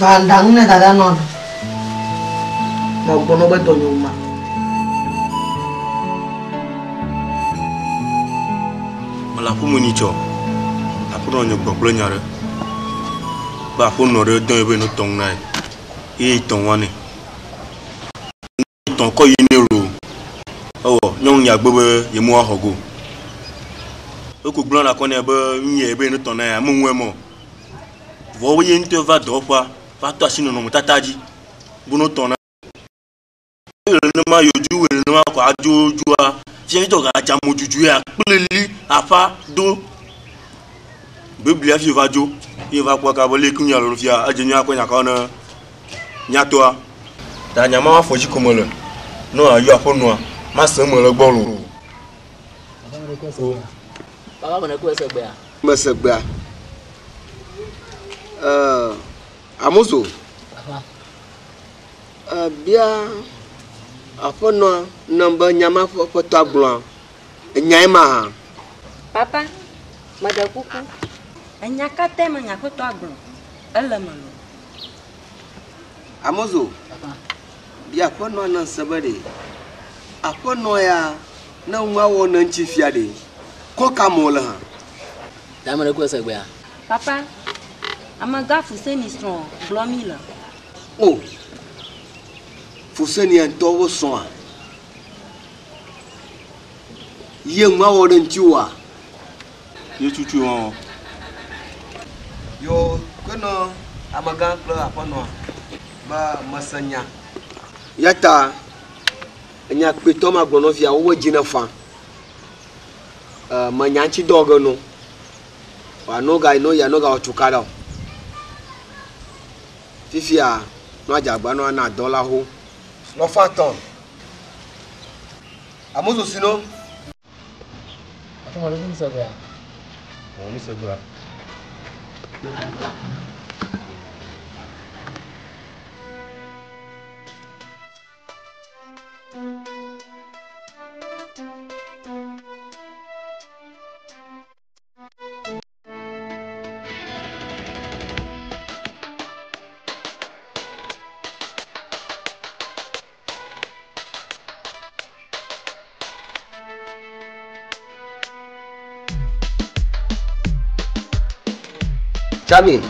S6: Ba dang na dada no.
S1: Mo gbono be to nyuma.
S9: Mala fu mu ni cho. Apuno nyo gbogbo nyare. Ba fu no re don ebe no tong nai. E tong wani. Tong ko yin ro. Owo nyong ya gbebe ye mu ahogo. Oku gbon na kone be nye ebe no tong nai mu nwe mo. Vo ye nte va dropa. Va to asino no mutataji. Bu no tong nai. Le ma yoju we le ma ko ajojua. Tiens to ga jamu juju ya pleli afa do biblia fi vajo e va kwa ka bole kunya lo fia ajenya kwa nya ka na nya to a da nya ma fo ji komolo no ayo afo no a ma san mo lo gbo lo
S10: Baba bana ko se gbe a.
S2: Ma se gbe a. Amuzo. Bia afo no number nyama fo to agbon nyai ma.
S11: Papa, madakuku. Anyaka tema nyako to agbon. Elamalo.
S2: Amuzo. Bia afo no na sabade. Afo no ya na nwa wo na nchifia de. Ko kamola ha.
S10: Da mana ko se gbe a.
S11: Papa, amaga fuseni strong, blomila.
S2: Oh. Fuseni en towo son. Ye nwa wo den tiwa.
S9: ye chuchu on
S2: Yo kono amaga klo afo no ba masanya. Yata nya peto ma gbono fia wo jina fa. Manyanchi dogo no. Wa no ga no ya no ga otukara. Fifia no ajagba no na dollar ho. No faton. Amuzo sino.
S10: Afa mo lo se gbe a.
S12: On est segura.
S13: Chami,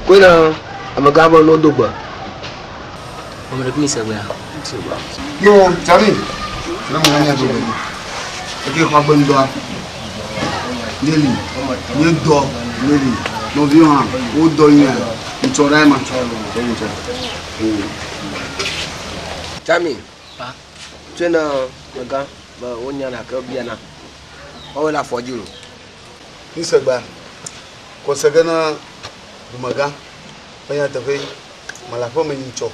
S13: kwena amagaba no dogba.
S10: Omre kuni segba.
S2: Yo, Chami. Na mo ngani adobe. Eke kwa bondo. Neli. Ni do, neli. No vi han, o do yin. Nchora ma.
S13: Chami. Pa. Twena maga ba wonya na ka bia na. O la fojuru.
S2: Ni segba. Ko segana dumaga banya tafe malafo mencho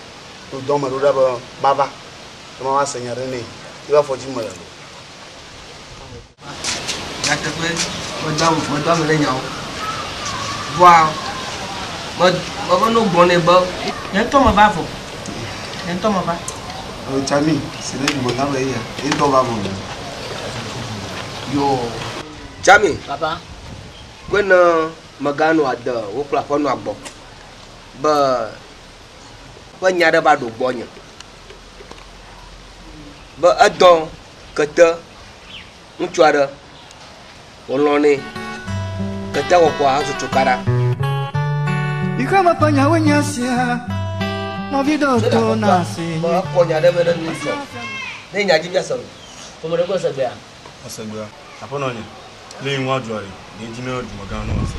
S2: to do maruda ba baba kama wa senyare ne iba foji mala
S13: Ya tafe madam le nyawo. Wa ma no bone ba.
S1: Yan to ma ba fo. Yan to ma ba.
S2: o Chami sele dumaga ba ya e to ba mo yo
S13: Chami.
S10: Papa.
S13: Kwena magano ada wo kla fono agbo. Ba nyada ba do gbonya. Ba adon kata nchuara wolone kata wo kwa azu tukara.
S5: Ikama panya wenyasia na video to nasi.
S13: Ba ko nyada be do niso. Ne nyaji bia so.
S10: Omre ko segba.
S9: Asegba. Apono ni. Le nwa juari. Ni jina dumaga no ase.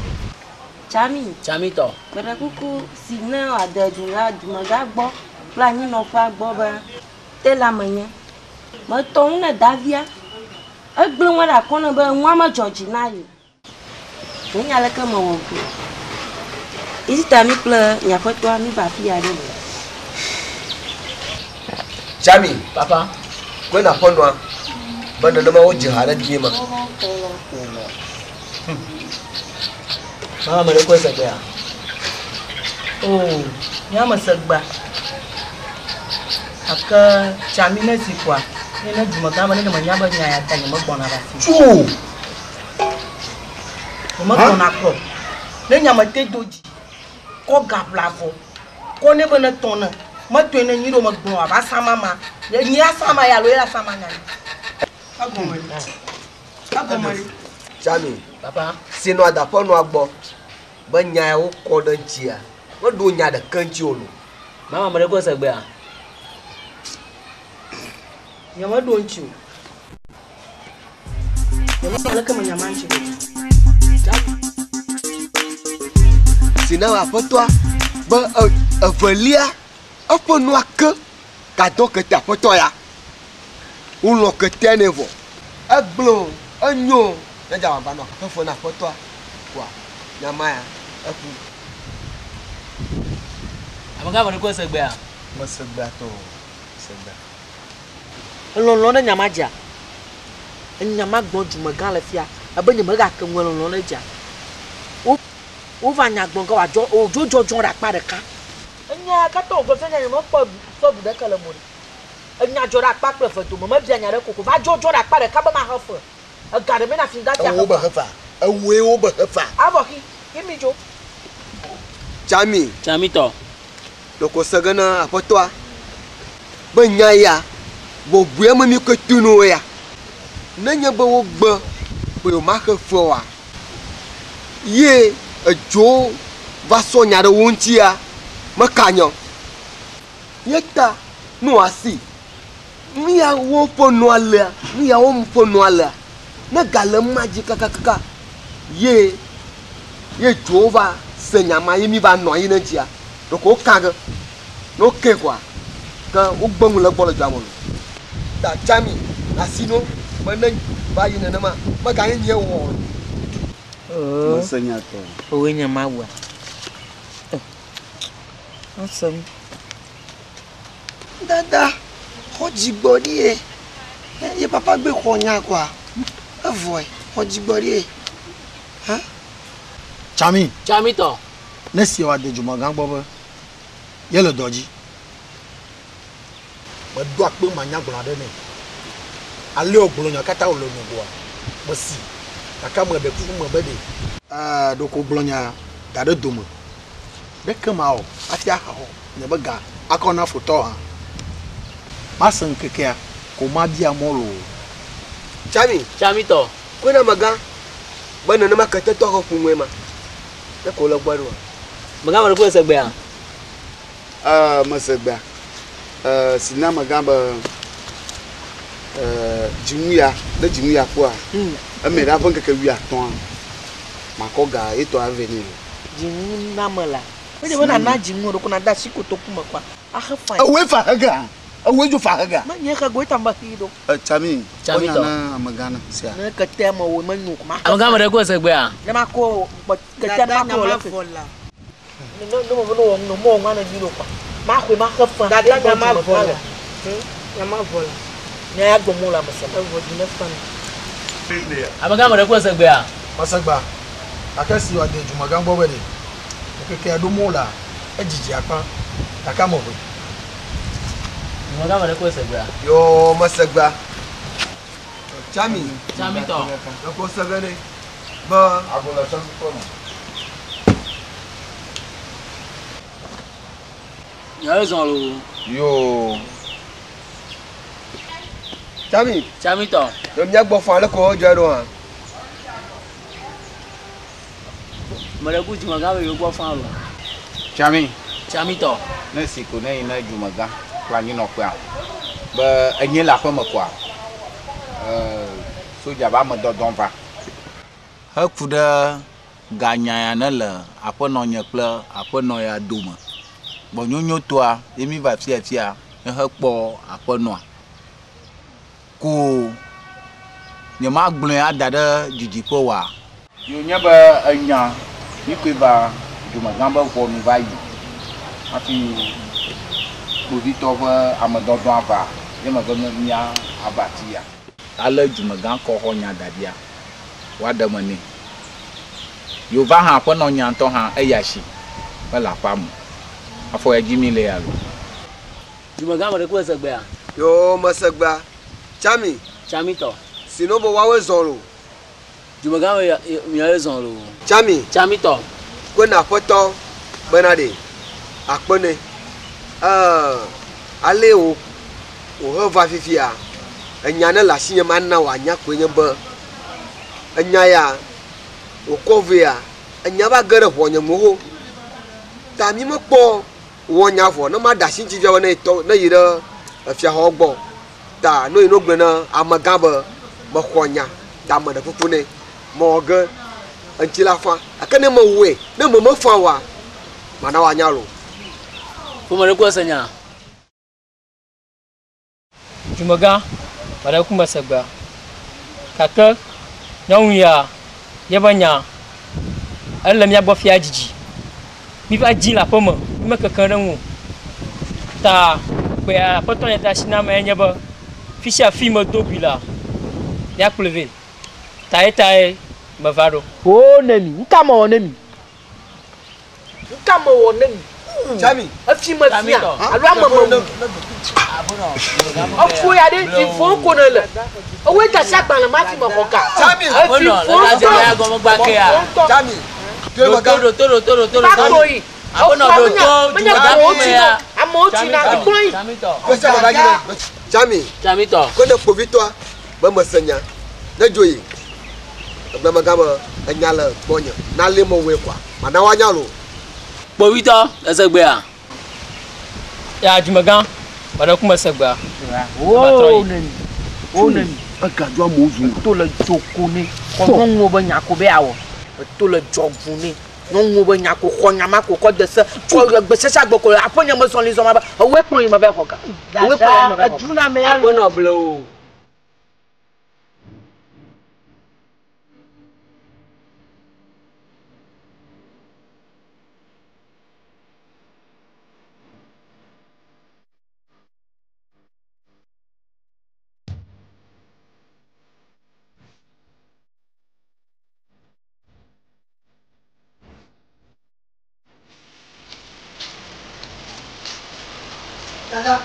S11: Chami
S10: to.
S11: Bere kuku sina ada jula dumaga gbo. Plani no fa gbo ba. Te la manye. Mo ton na davia. Egblon wa da kono ba nwa ma George na yi. Ni ala ka mo wo ku. Isi tami ple nya foto mi ba fi ade.
S13: Chami.
S10: Papa.
S13: Kwena ponwa. Banda na ma wo jihara dima.
S10: Mama mare ko segba.
S1: Oh, nyama segba. Aka Chami na sikwa. Ina dumaga ma ne ma nyaba nya ya ta nyama gbona ba si.
S2: chu
S1: Mo gbona ko. Le nyama te doji. Ko gapla fo. Ko ne bana tona. Ma to ina nyiro ma gbon ba sama ma. Ni ya sama ya lo ya sama nya. Agomari.
S13: Chami.
S10: Papa.
S13: Sino ada pono agbo. Ba nya wo ko do jia. Wo do nya da kanchi olu.
S10: Mama mare ko segba.
S1: Nyama donchi. Nyama alaka ma nyama nchi.
S13: Sina wa potwa ba avalia apo no aka ka do ke ta potwa ya. Ulo ke tenevo. Aglo anyo na jawa ba no ka fo na potwa. Wa nyama ya aku.
S10: Amaga mare ko segba.
S2: ma segba to segba
S1: Lolo na nyama ja. Nyama gbon dumaga la fia. Aba nyama ga kan lolo na ja. O va nya gbon ga wa jo ojojo ra pa de ka. Nya ka to go fe nya mo pa so bu de kala mo. Nya jo ra pa pe fe to mo ma bia nya re kokoko va jojo ra pa de ka ba ma ha fo. Ga de me na fin ga ja.
S13: O ba hafa. Awe o ba hafa.
S1: Abo ki mi jo.
S13: Chami
S10: to.
S13: Loko sagana potwa. Ba nya ya. Bo bua ma mi ko tunu ya. Na nya ba wo gba. Bo ma ka fo wa. Ye ajo va sonya de wontia makanyo yeta no asi mi ya wo po no ala mi ya wo po no ala na gala maji kaka ye jova senya ma yimi ba no yin ntia to ko kaga no ke kwa ka o gbamu la bolo jamon da Chami asino manan ba yin na ma ga yin ye wo
S2: masanya to
S1: Owe nyama wa. Awesome.
S6: Dada, hojigbori e. Ye papa gbe ko nya kwa. Avoy, hojigbori e. Ha?
S12: Chami.
S10: Chami to.
S12: Nesi wa de Jumagan bobo. Ye le doji. Ba do akpe manya gbola de ne. Ale ogbolo nya kata o lo no boa. Mo si. Aka mo be ku mo be de. Do ko ogbolo nya da de domo. Be kama o, ati aha ho. Ne be ga akona foto ha. Masan kekea ko ma bia molo.
S13: Chami to. Kuna maga. Bana na makata to ko kumwe ma. Na ko la gbaru.
S10: Maga ma ko segbe a.
S2: Masegba. Sina magamba jimuya, na jimuya kwa. Me da von keke wiya ton. Makoga eto avenue.
S1: Jimu na mala. We wona na jimu ro kuna da sikoto kuma kwa. Aha fine.
S2: We fa haga. We jo fa haga.
S1: Ma nye ka go tamba hido.
S2: Chami
S10: to.
S2: Na magana sia.
S1: Na ka tema we manyu kuma.
S10: Maga ma ko segbe a.
S1: Na ma ko ka tema ko la fola. No mo ngana ni lo kwa. Ma ko ma ka fa. Da na ma fola. Ya ma fola. Nya ya go mo la ma sa. Wo di na fa.
S10: Amaga ma ko segbe a.
S12: Masagba. Akasi wa de Jumagan bobo de. Keke do mo la. Ejiji apa. Aka mo bo.
S10: Maga ma ko segbe a.
S13: Yo masagba. Chami
S10: to.
S13: Ko sagane. Ba
S2: Agola changu kono.
S10: Ya zon lo.
S2: Yo.
S13: Chami
S10: to.
S13: Yo mnya gbo fa le ko jero ha.
S10: Mare ku Jumaga yo gbo fan lo.
S14: Chami
S10: to.
S14: na siku na ina Jumaga plani no kwa. Ba enye la kwa makwa. Soja ba mo dodon va. Ha kuda ganya ya na la apo no nye kple apo no ya doma. Bo nyonyo toa emi va fia ha kpo apo no. Ku nye ma gblen ya dada jijipo wa. Yo nya ba anya ni kwe ba Jumaga ba ko mi va yi. Afi bovito va amadodon ava. Ye ma go nya abatia. Ale Jumaga ko ho nya dadia. Wa da mani. Yo va ha po no nya to ha eyashi. Wala pamu. Afo ya jimi le yalo.
S10: Jumaga ma ko segbe a.
S13: Yo masagba. Chami
S10: to.
S13: Sino bo wa we zoro.
S10: Jumaga mi ya zon lo.
S13: Chami
S10: to.
S13: Ko na foto benade. Akpone. Ale o ho va fifia. Enya na la sinye manna wa nya kwenye ba. Enya ya o kovia. Enya ba gere ho nya mo. Ta mi mo po wo nya fo no ma da sin ti via na to na yira afia ho gbo. Ta no ino gbena amagaba mo khonya ta ma da fufune mo ge antila fa akane mo we na mo fa wa mana wa nya ro.
S10: Fumare ko sanya. Jumaga para ku masagba. Kaka nyawya yabanya Allah mi agbo fia jiji. Mi fa jin la pomo, mi ma kankan ranwo. Ta pe a poto ya ta sina ma nya ba. Fisha film dobila. Ya pleve. Tai mavado.
S1: Oh nemi, nkama wonemi. Nkama wonemi.
S13: Chami.
S1: Afima fia. Alwa mama. Ofu ya de ti fo ko na le. Owe ta sa gban la ma fi mo koka.
S13: Chami.
S10: La je ya go mo gba ke ya.
S13: Chami.
S10: Toro.
S1: Bakoi.
S10: Abono do to Jumaga me ya.
S1: Amoti na boy.
S13: Chami
S10: to.
S13: Ko na povito ba masanya. Na joyi. Abna magama anyala bonya. Na lemo we kwa. Mana wa nyalo.
S10: Povito esegbe a. Ya Jumaga para ku masagba.
S1: Oh nemi. Agajwa mozu to le jokone. Ko ngo ba nyako be awo. To le jogune. Ngo ba nyako ko nyama ko de se. Ko gbe se sa gboko aponya mo son le zo ma ba. Owe pon ma be koka. Owe pon ma be. Ajuna me ya
S10: no blow.
S6: Dada.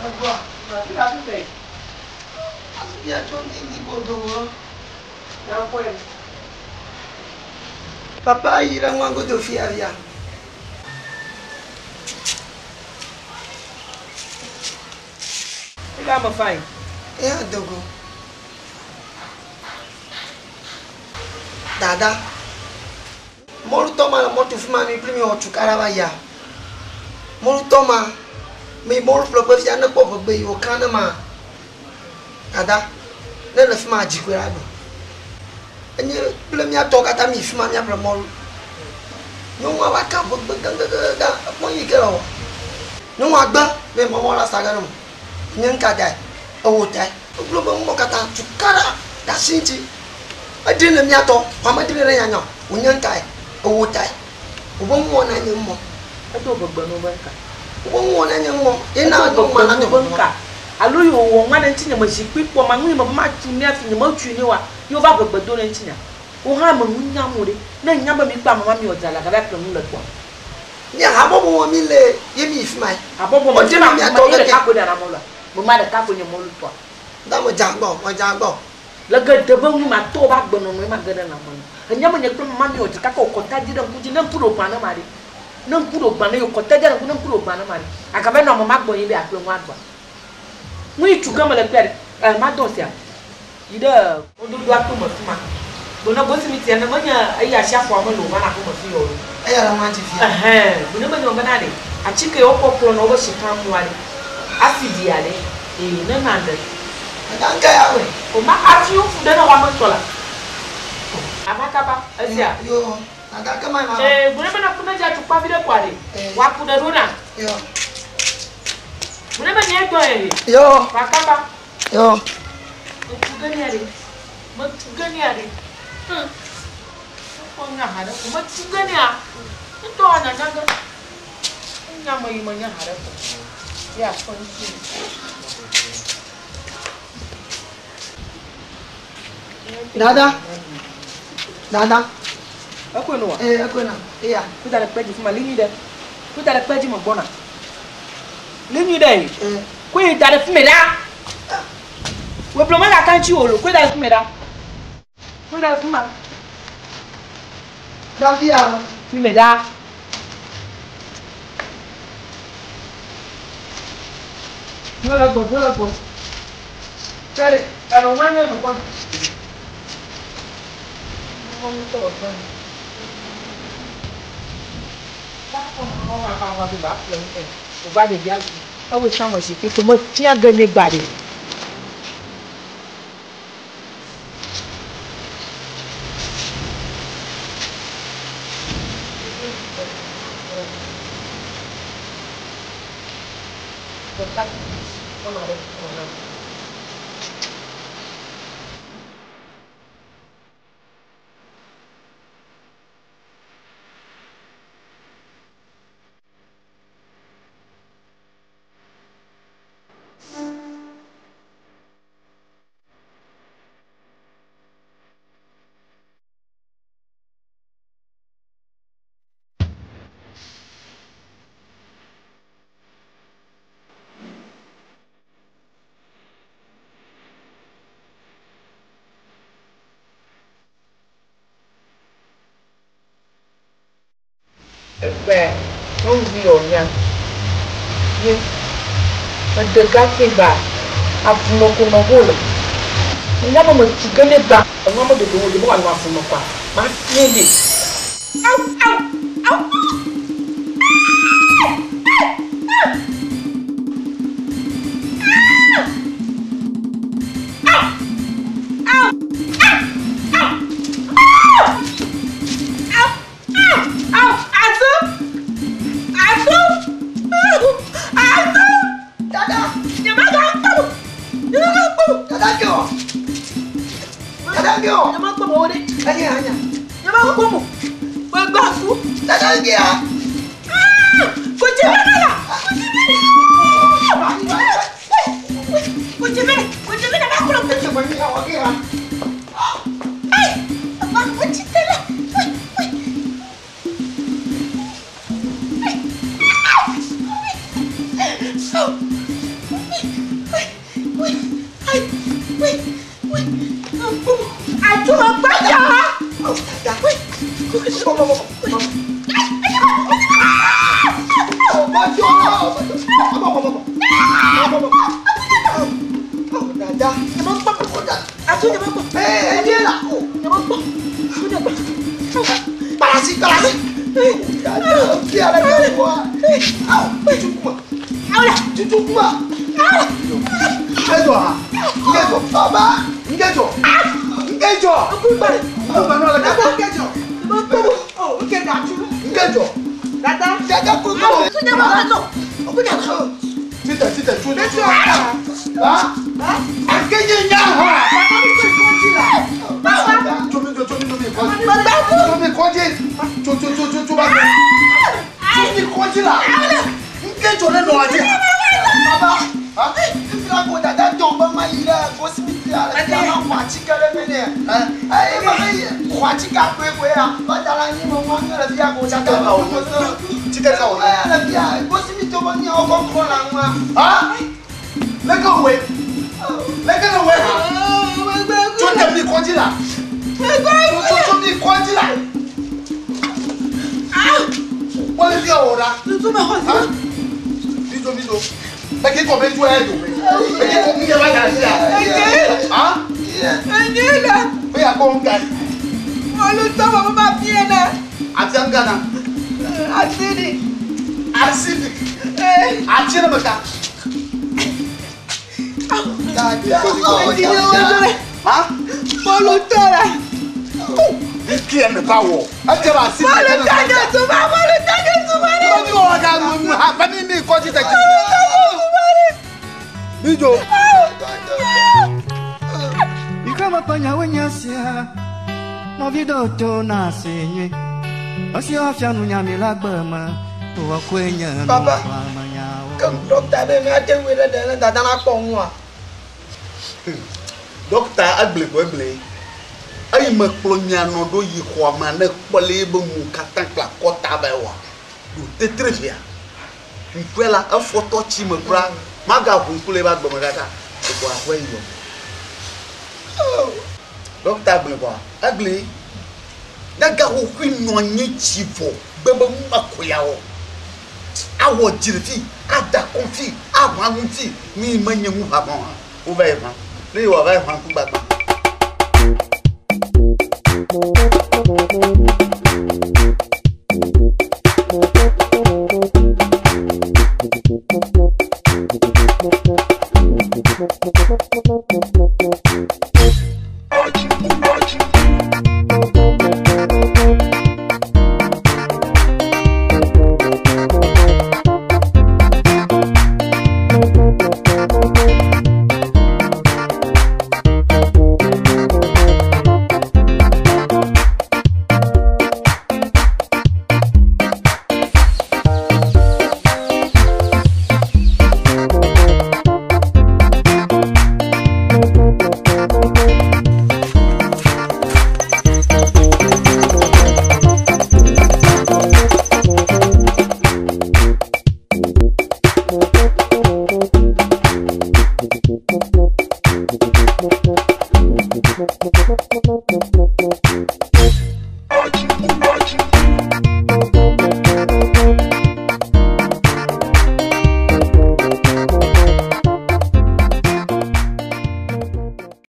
S3: Agora, fica tudo bem.
S6: Ya tu ni bodoh.
S3: Não foi.
S6: Papa ira ngwango do fia via.
S3: Fica ma fai.
S6: Ya dogo. Dada. Molu toma la moto fuma mi primi o tukara ba ya. Molu toma mi molu flopo fia na popo be yo kana ma. Dada. Ne le fuma jikwera do. Enye ple mi ato kata mi fuma mi apre molu. Nyongwa wa ka bo ga mo yi ke lo. Nyongwa gba me mo la saga no. Nyanka dai. O tai. Blo mo kata tukara da sinti. Adine mi ato, pa ma dire nya nya. Onyanka o tai. Obo mo na nya mo.
S3: Ato gbogbo no banka.
S6: Obo mo na nya mo. Ina no ma na nya
S3: banka. Alo yo wo nwa na ntinya ma shikwi po ma nwi ma tu ni afi ni ma tu ni wa. Yo ba gbogbo do na ntinya. O ha ma munya mo de. Na nya ba mi pa mama mi odala ga ba pe mu le kwa.
S6: Nya abobo mo mi le yemi ifmai.
S3: Abobo mo de mi ato ga ka ko da na mo la. Mo ma da ka ko ni mo lu to.
S6: Da mo jangbo, mo jangbo.
S3: La ga de ba mu ma to ba gbo no ma ga da na mo. Nya mo nya pe mama mi odika ka ko ta di da ku ji na puro pa na ma de. Na puro pa na yo ko ta di na ku na puro pa na ma de. Aka ba no mo ma gbo yi be aklo nwa gbo. Mui tu kama le père ma dosia ida odu do atu mo fuma bona bosi mi tiana manya ai a sha kwa mo lo bana ko mo fi yo
S6: ai ala ma ti fi
S3: bona manya ngana de a chike o popro no bo shika mu ale asidi ale na nande
S6: danka ya we
S3: o ma afi u fu de na wa mo tola amaka ba asia
S6: yo danka mai ma
S3: bona bana kuna ja tu pa vile kwale wa kuda dona
S6: yo
S3: Muna ba niya to eh?
S6: Yo.
S3: Pakaba.
S6: Yo.
S3: Matugani ari. Matugani ari. Ko nga hada ko matugani a. Ito ana naga. Nga mai manya hada ko. Ya konti.
S6: Dada. Dada.
S3: Ako no wa?
S6: Ako na. Iya.
S3: Ku dara peji fuma lini de. Ku dara peji mo bona. Lini dai ko yi dare fumeda we bloma la kan chi olo ko dare fumeda ko dare fuma
S6: Davia
S3: fumeda Hola go Kare aro manya no kon Vamos to kon Ba ko bi ba o ba de dia o we san mo si pe mo ti a gan ni gbade non vi ogna ye de gake ba afumo ko no bolo nya mo ti gele ba mo mo de do mo wa afumo pa ma nele au au au
S6: Papa, comme docteur avait mis à te voir dans la pomme.
S2: Docteur agble ko ble. Ai me klonya no do yi kwa ma na kpole be mu katan kla kota ba wa. Du tetrefia. Nkwela a photo chi me kra maga hunkule ba gbo magata. Ko afwe yo. Docteur agble ko. Agble. Daga ho kwin no nyi chivo. Bebe mu makoya wo. Awo jirfi, ada konfi, awa nti, ni manye mu ha ma. O ba e ma. Ni wa ba e ma ku ba ba.
S15: Thank you.